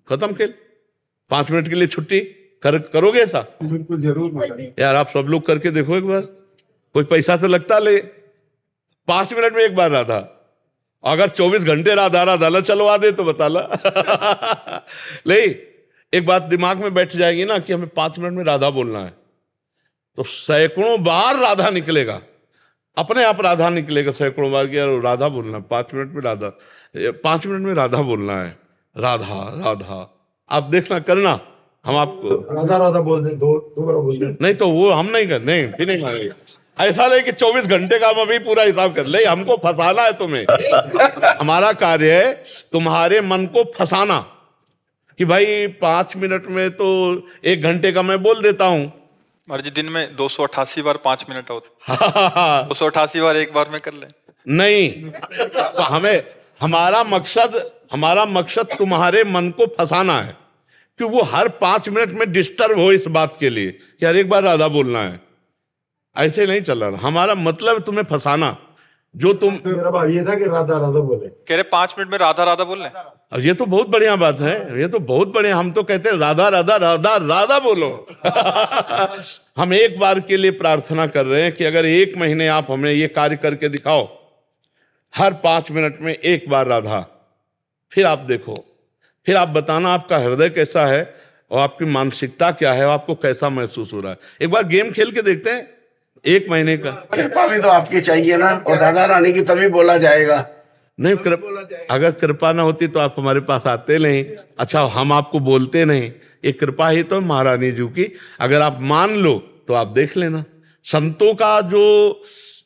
खत्म खेल। 5 मिनट के लिए छुट्टी करोगे ऐसा? बिल्कुल जरूर यार, आप सब लोग करके देखो एक बार, कोई पैसा तो लगता ले। 5 मिनट में एक बार राधा, अगर 24 घंटे राधा राधा चलवा दे तो बता ला। ले, एक बात दिमाग में बैठ जाएगी ना कि हमें 5 मिनट में राधा बोलना है, तो सैकड़ों बार राधा निकलेगा। अपने आप राधा निकलेगा। सैकड़ों बार किया राधा बोलना, 5 मिनट में राधा, 5 मिनट में राधा बोलना है, राधा राधा। आप देखना, करना, हम आपको राधा राधा बोल दें, दो बार बोल दें। नहीं तो वो हम नहीं कर, नहीं फिर नहीं मानेंगे। ऐसा नहीं कि 24 घंटे का हम अभी पूरा हिसाब कर ले, हमको फंसाना है तुम्हें। हमारा कार्य है तुम्हारे मन को फंसाना कि भाई 5 मिनट में तो 1 घंटे का मैं बोल देता हूं। महाराज जी दिन में 288 बार 5 मिनट होते, 288 बार एक बार में कर लें। नहीं, तो हमारा मकसद तुम्हारे मन को फंसाना है कि वो हर 5 मिनट में डिस्टर्ब हो इस बात के लिए कि हर एक बार राधा बोलना है। ऐसे नहीं चल रहा, हमारा मतलब है तुम्हें फंसाना। जो तुम, मेरा भाव ये था कि राधा राधा बोले, कह रहे 5 मिनट में राधा राधा बोल लें। ये तो बहुत बढ़िया बात है, ये तो बहुत बढ़िया। हम तो कहते हैं राधा राधा राधा राधा बोलो। हम एक बार के लिए प्रार्थना कर रहे हैं कि अगर 1 महीने आप हमें ये कार्य करके दिखाओ, हर 5 मिनट में 1 बार राधा, फिर आप देखो, फिर आप बताना आपका हृदय कैसा है और आपकी मानसिकता क्या है और आपको कैसा महसूस हो रहा है। एक बार गेम खेल के देखते हैं 1 महीने का। कृपा भी तो आपकी चाहिए ना, और राधा रानी की तभी बोला जाएगा। नहीं, अगर कृपा ना होती तो आप हमारे पास आते नहीं। अच्छा, हम आपको बोलते नहीं, ये कृपा ही तो महारानी जी की। अगर आप मान लो तो आप देख लेना। संतों का जो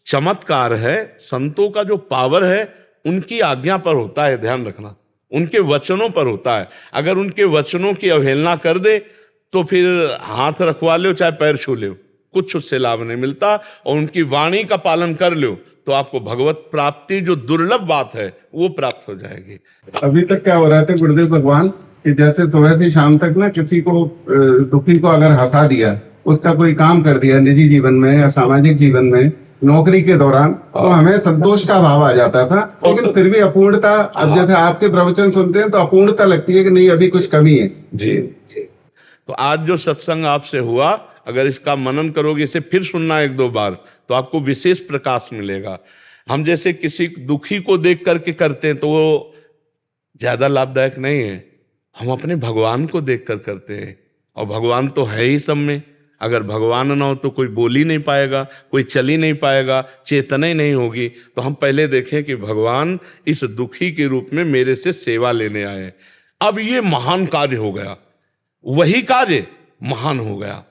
चमत्कार है, संतों का जो पावर है, उनकी आज्ञा पर होता है, ध्यान रखना, उनके वचनों पर होता है। अगर उनके वचनों की अवहेलना कर दे तो फिर हाथ रखवा लो चाहे पैर छू लो, कुछ उससे लाभ नहीं मिलता। और उनकी वाणी का पालन कर लो तो आपको भगवत प्राप्ति, जो दुर्लभ बात है, वो प्राप्त हो जाएगी। अभी तक क्या हो रहा था गुरुदेव भगवान कि जैसे सुबह से शाम तक ना किसी को दुखी को अगर हंसा दिया, उसका कोई काम कर दिया निजी जीवन में या सामाजिक जीवन में, नौकरी के दौरान, तो हमें संतोष का भाव आ जाता था। लेकिन फिर भी अपूर्णता, अब जैसे आपके प्रवचन सुनते हैं तो अपूर्णता लगती है कि नहीं अभी कुछ कमी है। जी, तो आज जो सत्संग आपसे हुआ, अगर इसका मनन करोगे, इसे फिर सुनना 1-2 बार, तो आपको विशेष प्रकाश मिलेगा। हम जैसे किसी दुखी को देख करके करते हैं तो वो ज्यादा लाभदायक नहीं है। हम अपने भगवान को देख कर करते हैं, और भगवान तो है ही सब में। अगर भगवान ना हो तो कोई बोल ही नहीं पाएगा, कोई चल ही नहीं पाएगा, चेतना ही नहीं होगी। तो हम पहले देखें कि भगवान इस दुखी के रूप में मेरे से सेवा लेने आए। अब ये महान कार्य हो गया, वही कार्य महान हो गया,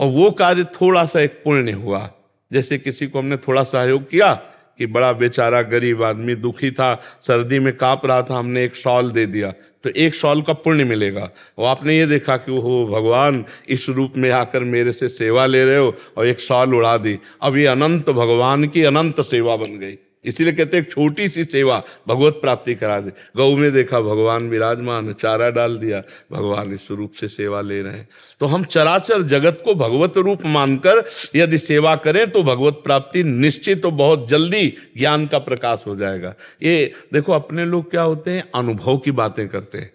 और वो कार्य थोड़ा सा एक पुण्य हुआ। जैसे किसी को हमने थोड़ा सहयोग किया कि बड़ा बेचारा गरीब आदमी दुखी था, सर्दी में कांप रहा था, हमने एक शॉल दे दिया, तो 1 शॉल का पुण्य मिलेगा। और आपने ये देखा कि वो भगवान इस रूप में आकर मेरे से सेवा ले रहे हो, और 1 शॉल उड़ा दी। अब ये अनंत भगवान की अनंत सेवा बन गई। इसीलिए कहते हैं एक छोटी सी सेवा भगवत प्राप्ति करा दे। गौ में देखा भगवान विराजमान, चारा डाल दिया, भगवान इस रूप से सेवा ले रहे हैं। तो हम चराचर जगत को भगवत रूप मानकर यदि सेवा करें तो भगवत प्राप्ति निश्चित तो बहुत जल्दी ज्ञान का प्रकाश हो जाएगा। ये देखो, अपने लोग क्या होते हैं, अनुभव की बातें करते हैं।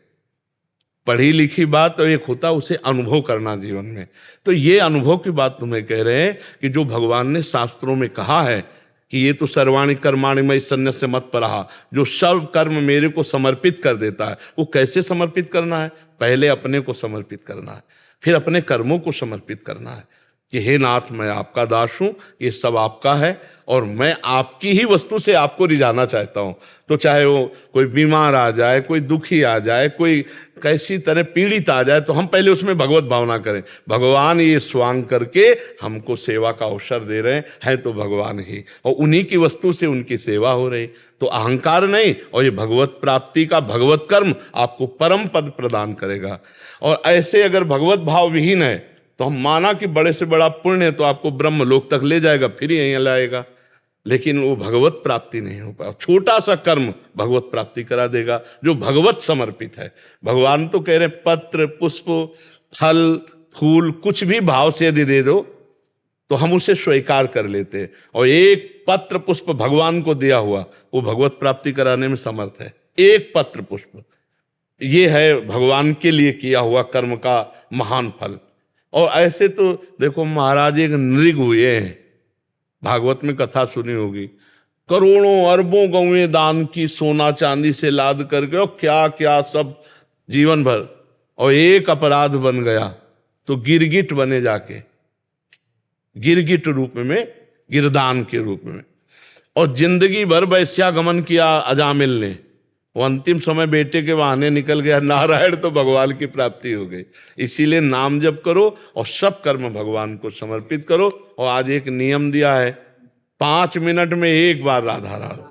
पढ़ी लिखी बात तो एक होता, उसे अनुभव करना जीवन में। तो ये अनुभव की बात तुम्हें कह रहे हैं कि जो भगवान ने शास्त्रों में कहा है कि ये तो सर्वाणि कर्माणि मयि सन्न्यस्य मत्परः, जो सर्व कर्म मेरे को समर्पित कर देता है। वो कैसे समर्पित करना है? पहले अपने को समर्पित करना है, फिर अपने कर्मों को समर्पित करना है कि हे नाथ, मैं आपका दास हूँ, ये सब आपका है, और मैं आपकी ही वस्तु से आपको रिझाना चाहता हूँ। तो चाहे वो कोई बीमार आ जाए, कोई दुखी आ जाए, कोई कैसी तरह पीड़ित आ जाए, तो हम पहले उसमें भगवत भावना करें। भगवान ये स्वांग करके हमको सेवा का अवसर दे रहे हैं तो भगवान ही, और उन्हीं की वस्तु से उनकी सेवा हो रही। तो अहंकार नहीं, और ये भगवत प्राप्ति का भगवत कर्म आपको परम पद प्रदान करेगा। और ऐसे अगर भगवत भाव विहीन है तो हम माना कि बड़े से बड़ा पुण्य तो आपको ब्रह्म लोक तक ले जाएगा, फिर यहीं लाएगा, लेकिन वो भगवत प्राप्ति नहीं हो पाया। छोटा सा कर्म भगवत प्राप्ति करा देगा जो भगवत समर्पित है। भगवान तो कह रहे पत्र पुष्प फल फूल कुछ भी भाव से यदि दे दो तो हम उसे स्वीकार कर लेते हैं, और एक पत्र पुष्प भगवान को दिया हुआ वो भगवत प्राप्ति कराने में समर्थ है। एक पत्र पुष्प, ये है भगवान के लिए किया हुआ कर्म का महान फल। और ऐसे तो देखो, महाराज एक नृग हुए हैं, भागवत में कथा सुनी होगी, करोड़ों अरबों गौएं दान की, सोना चांदी से लाद करके, और क्या क्या सब जीवन भर, और एक अपराध बन गया तो गिरगिट बने जाके, गिरगिट रूप में, गिरदान के रूप में। और जिंदगी भर वैश्यागमन किया अजामिल ने, वो अंतिम समय बेटे के बहाने निकल गया नारायण, तो भगवान की प्राप्ति हो गई। इसीलिए नाम जप करो और सब कर्म भगवान को समर्पित करो। और आज एक नियम दिया है, 5 मिनट में एक बार राधा राधा।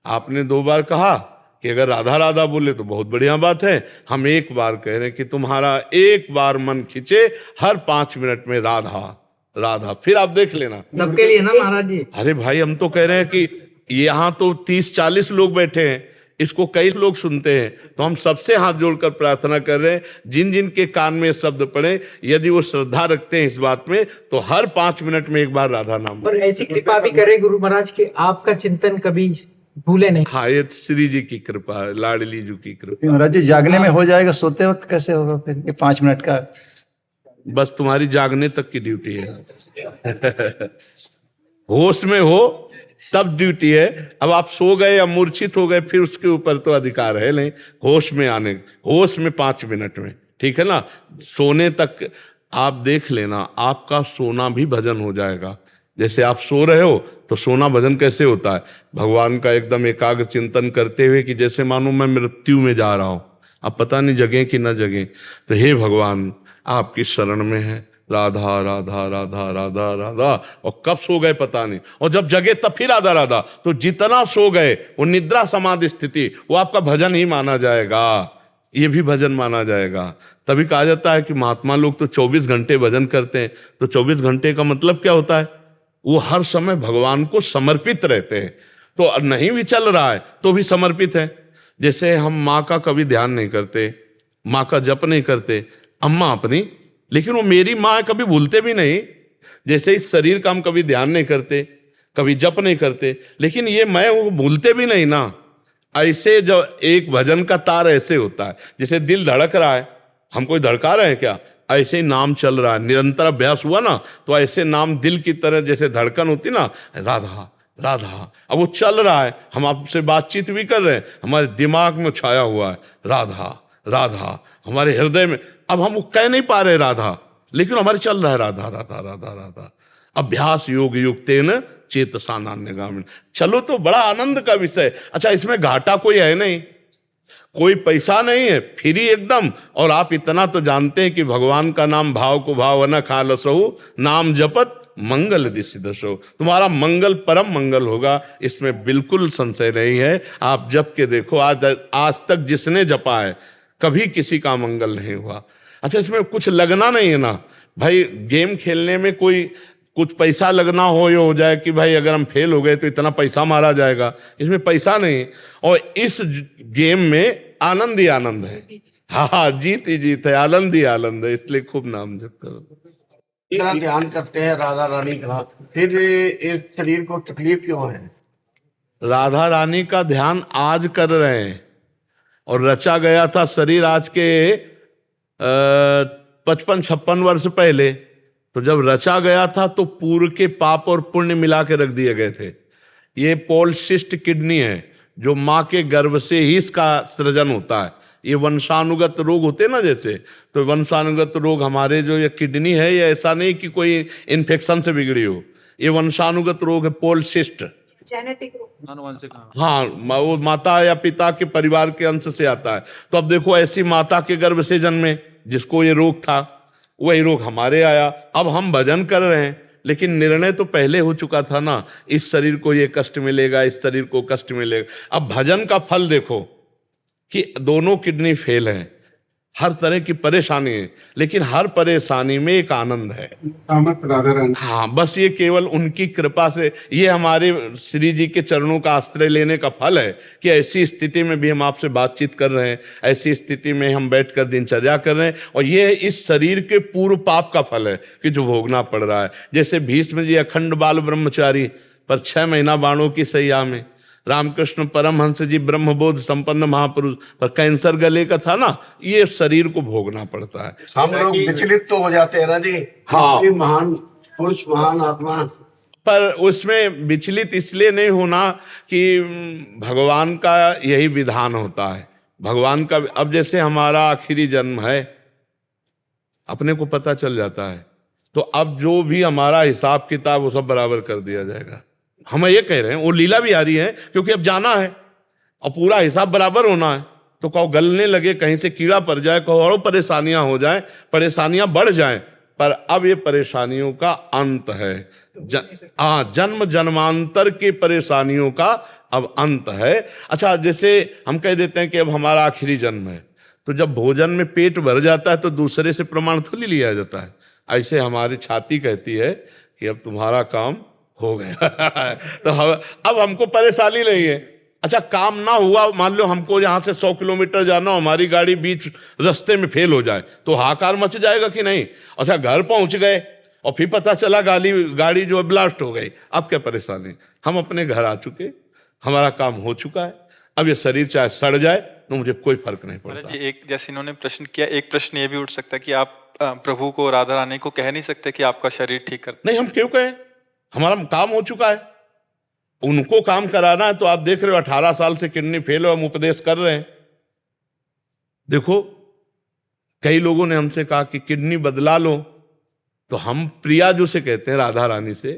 आपने 2 बार कहा कि अगर राधा राधा बोले तो बहुत बढ़िया बात है, हम एक बार कह रहे हैं कि तुम्हारा एक बार मन खिंचे हर 5 मिनट में राधा राधा, फिर आप देख लेना सबके लिए ना महाराज जी। अरे भाई, हम तो कह रहे हैं कि यहाँ तो 30-40 लोग बैठे हैं, इसको कई लोग सुनते हैं, तो हम सबसे हाथ जोड़कर प्रार्थना कर रहे हैं, जिन जिन के कान में शब्द पड़े, यदि वो श्रद्धा रखते हैं इस बात में, तो हर 5 मिनट में एक बार राधा नाम। और ऐसी कृपा भी करे गुरु महाराज कि आपका चिंतन कभी भूले नहीं। हाँ, ये श्री जी की कृपा है, लाडली जी की कृपा। महाराज जी जागने में हो जाएगा, सोते वक्त कैसे होगा फिर ये 5 मिनट का? बस तुम्हारी जागने तक की ड्यूटी है। होश में हो तब ड्यूटी है। अब आप सो गए या मूर्छित हो गए, फिर उसके ऊपर तो अधिकार है नहीं। होश में आने, होश में 5 मिनट में, ठीक है ना। सोने तक आप देख लेना, आपका सोना भी भजन हो जाएगा। जैसे आप सो रहे हो तो सोना भजन कैसे होता है, भगवान का एकदम एकाग्र चिंतन करते हुए कि जैसे मानो मैं मृत्यु में जा रहा हूं, अब पता नहीं जगें कि न जगें, तो हे भगवान आपकी शरण में है, राधा राधा राधा राधा राधा, और कब सो गए पता नहीं, और जब जगे तब फिर राधा राधा। तो जितना सो गए वो निद्रा समाधि स्थिति, वो आपका भजन ही माना जाएगा, ये भी भजन माना जाएगा। तभी कहा जाता है कि महात्मा लोग तो 24 घंटे भजन करते हैं। तो 24 घंटे का मतलब क्या होता है, वो हर समय भगवान को समर्पित रहते हैं। तो नहीं भी चल रहा है तो भी समर्पित है। जैसे हम माँ का कभी ध्यान नहीं करते, माँ का जप नहीं करते, अम्मा अपनी, लेकिन वो मेरी माँ है, कभी भूलते भी नहीं। जैसे इस शरीर का हम कभी ध्यान नहीं करते, कभी जप नहीं करते, लेकिन ये मैं वो भूलते भी नहीं ना। ऐसे जो एक भजन का तार ऐसे होता है, जैसे दिल धड़क रहा है, हम कोई धड़का रहे हैं क्या, ऐसे ही नाम चल रहा है, निरंतर अभ्यास हुआ ना, तो ऐसे नाम दिल की तरह जैसे धड़कन होती ना, राधा राधा, अब वो चल रहा है। हम आपसे बातचीत भी कर रहे हैं, हमारे दिमाग में छाया हुआ है राधा राधा, हमारे हृदय में। अब हम वो कह नहीं पा रहे राधा, लेकिन हमारे चल रहा है राधा राधा राधा राधा। अभ्यास योग युक्तेन चेतसा नान्यगामिनी। चलो तो बड़ा आनंद का विषय। अच्छा, इसमें घाटा कोई है नहीं, कोई पैसा नहीं है, फ्री एकदम। और आप इतना तो जानते हैं कि भगवान का नाम भाव को भाव न खालसहु, नाम जपत मंगल दिशि दशो, तुम्हारा मंगल परम मंगल होगा, इसमें बिल्कुल संशय नहीं है। आप जप के देखो, आज तक जिसने जपा है कभी किसी का मंगल नहीं हुआ। अच्छा, इसमें कुछ लगना नहीं है ना भाई, गेम खेलने में कोई कुछ पैसा लगना हो, ये हो जाए कि भाई अगर हम फेल हो गए तो इतना पैसा मारा जाएगा, इसमें पैसा नहीं। और इस गेम में आनंद ही आनंद है। हाँ, जीत ही जीत है, आनंद ही आनंद है, इसलिए खूब नाम जप करो। इतना ध्यान करते हैं राधा रानी का, फिर इस शरीर को तकलीफ क्यों है? राधा रानी का ध्यान आज कर रहे हैं, और रचा गया था शरीर आज के 55-56 वर्ष पहले। तो जब रचा गया था तो पूर्व के पाप और पुण्य मिला के रख दिए गए थे। ये पॉलिसिस्ट किडनी है, जो माँ के गर्भ से ही इसका सृजन होता है। ये वंशानुगत रोग होते हैं ना, जैसे, तो वंशानुगत रोग हमारे जो ये किडनी है, ये ऐसा नहीं कि कोई इन्फेक्शन से बिगड़ी हो, ये वंशानुगत रोग है, पॉलिसिस्ट, जेनेटिक रोग। हाँ, वो माता या पिता के परिवार के अंश से आता है। तो अब देखो, ऐसी माता के गर्भ से जन्मे जिसको ये रोग था, वही रोग हमारे आया। अब हम भजन कर रहे हैं, लेकिन निर्णय तो पहले हो चुका था ना, इस शरीर को ये कष्ट मिलेगा, इस शरीर को कष्ट मिलेगा। अब भजन का फल देखो कि दोनों किडनी फेल हैं, हर तरह की परेशानी है, लेकिन हर परेशानी में एक आनंद है। हाँ, बस ये केवल उनकी कृपा से, ये हमारे श्री जी के चरणों का आश्रय लेने का फल है कि ऐसी स्थिति में भी हम आपसे बातचीत कर रहे हैं, ऐसी स्थिति में हम बैठकर दिनचर्या कर रहे हैं। और ये इस शरीर के पूर्व पाप का फल है कि जो भोगना पड़ रहा है। जैसे भीष्म जी अखंड बाल ब्रह्मचारी, पर 6 महीना बाणों की सैया में, रामकृष्ण परमहंस जी ब्रह्मबोध संपन्न महापुरुष, पर कैंसर गले का था ना, ये शरीर को भोगना पड़ता है। हम लोग विचलित तो हो जाते हैं ना जी। हाँ, महान पुरुष, महान आत्मा, पर उसमें विचलित इसलिए नहीं होना कि भगवान का यही विधान होता है। भगवान का, अब जैसे हमारा आखिरी जन्म है, अपने को पता चल जाता है, तो अब जो भी हमारा हिसाब किताब वो सब बराबर कर दिया जाएगा। हम ये कह रहे हैं, वो लीला भी आ रही है क्योंकि अब जाना है और पूरा हिसाब बराबर होना है। तो कहो गलने लगे, कहीं से कीड़ा पड़ जाए, कहो और परेशानियां हो जाए, परेशानियां बढ़ जाएं, पर अब ये परेशानियों का अंत है। जन्म जन्मांतर की परेशानियों का अब अंत है। अच्छा, जैसे हम कह देते हैं कि अब हमारा आखिरी जन्म है, तो जब भोजन में पेट भर जाता है तो दूसरे से प्रमाण थोड़ी लिया जाता है। ऐसे हमारी छाती कहती है कि अब तुम्हारा काम हो गया तो अब हमको परेशानी नहीं है। अच्छा, काम ना हुआ, मान लो हमको यहाँ से 100 किलोमीटर जाना, हमारी गाड़ी बीच रास्ते में फेल हो जाए तो हाहाकार मच जाएगा कि नहीं। अच्छा, घर पहुंच गए और फिर पता चला गाड़ी जो है ब्लास्ट हो गई, अब क्या परेशानी। हम अपने घर आ चुके, हमारा काम हो चुका है, अब ये शरीर चाहे सड़ जाए तो मुझे कोई फर्क नहीं पड़ता। एक जैसे इन्होंने प्रश्न किया, एक प्रश्न ये भी उठ सकता है कि आप प्रभु को, राधा रानी को कह नहीं सकते कि आपका शरीर ठीक कर। नहीं, हम क्यों कहें, हमारा काम हो चुका है। उनको काम कराना है तो आप देख रहे हो 18 साल से किडनी फेल हो, हम उपदेश कर रहे हैं। देखो, कई लोगों ने हमसे कहा कि किडनी बदला लो, तो हम प्रिया जो से कहते हैं, राधा रानी से,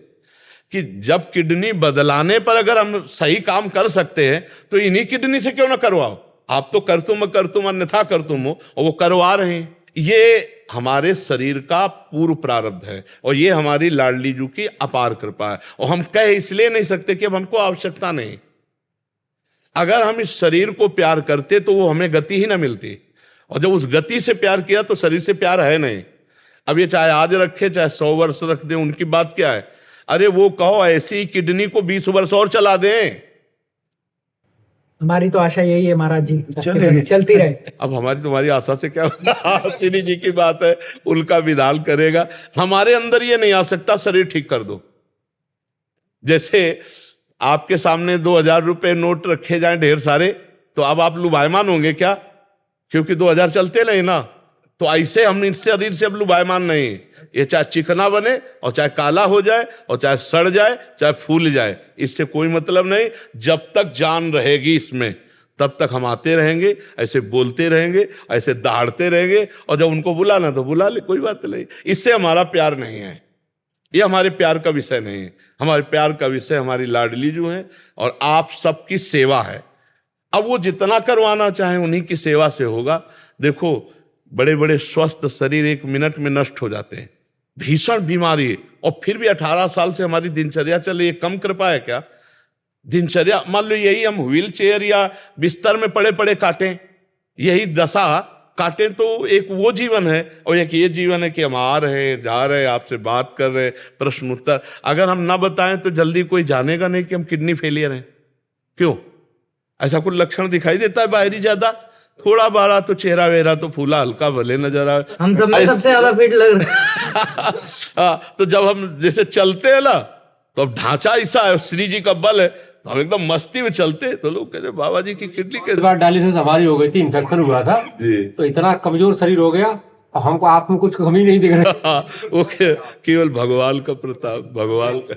कि जब किडनी बदलाने पर अगर हम सही काम कर सकते हैं तो इन्हीं किडनी से क्यों ना करवाओ। आप तो कर तुम अन्यथा कर तुम हो, और वो करवा रहे हैं। ये हमारे शरीर का पूर्व प्रारब्ध है और ये हमारी लाडली जू की अपार कृपा है। और हम कह इसलिए नहीं सकते कि अब हमको आवश्यकता नहीं। अगर हम इस शरीर को प्यार करते तो वो हमें गति ही ना मिलती, और जब उस गति से प्यार किया तो शरीर से प्यार है नहीं। अब ये चाहे आज रखे चाहे 100 वर्ष रख दे, उनकी बात क्या है। अरे वो कहो ऐसी किडनी को 20 वर्ष और चला दें। हमारी तो आशा यही है महाराज जी, चलती रहे। अब हमारी तुम्हारी आशा से क्या श्री जी की बात है, उनका विधान करेगा। हमारे अंदर ये नहीं आ सकता शरीर ठीक कर दो। जैसे आपके सामने 2000 रुपए नोट रखे जाएं ढेर सारे, तो अब आप लुभायमान होंगे क्या, क्योंकि 2000 चलते नहीं ना। तो ऐसे हम इस शरीर से अब लुभायमान नहीं। ये चाहे चिकना बने और चाहे काला हो जाए और चाहे सड़ जाए चाहे फूल जाए, इससे कोई मतलब नहीं। जब तक जान रहेगी इसमें तब तक हम आते रहेंगे, ऐसे बोलते रहेंगे, ऐसे दहाड़ते रहेंगे, और जब उनको बुलाना तो बुला ले, कोई बात नहीं। इससे हमारा प्यार नहीं है, ये हमारे प्यार का विषय नहीं है। हमारे प्यार का विषय हमारी लाडली जो है और आप सबकी सेवा है। अब वो जितना करवाना चाहे उन्हीं की सेवा से होगा। देखो, बड़े बड़े स्वस्थ शरीर 1 मिनट में नष्ट हो जाते हैं, भीषण बीमारी, और फिर भी 18 साल से हमारी दिनचर्या चले। ये कम कृपा है क्या? दिनचर्या मान लो यही हम व्हील चेयर या बिस्तर में पड़े पड़े काटें, यही दशा काटें, तो एक वो जीवन है और एक ये जीवन है कि हम आ रहे हैं, जा रहे हैं, आपसे बात कर रहे हैं, प्रश्न उत्तर। अगर हम ना बताएं तो जल्दी कोई जानेगा नहीं कि हम किडनी फेलियर हैं। क्यों? ऐसा कुछ लक्षण दिखाई देता है बाहरी ज्यादा? थोड़ा बड़ा तो चेहरा वेरा तो फूला हल्का भले नजर आए। हम सब में सबसे ज्यादा फिट लग रहा है। तो जब हम जैसे चलते हैं ना, तो अब ढांचा ऐसा है, श्री जी का बल है, तो हम एकदम मस्ती में चलते। तो लोग कहते बाबा जी की किडनी कैसे? बार डायलिसिस हमारी हो गई थी, इन्फेक्शन हुआ था जी, तो इतना कमजोर शरीर हो गया, हमको आप में कुछ कमी नहीं दिख रही। वो केवल भगवान का प्रताप, भगवान का।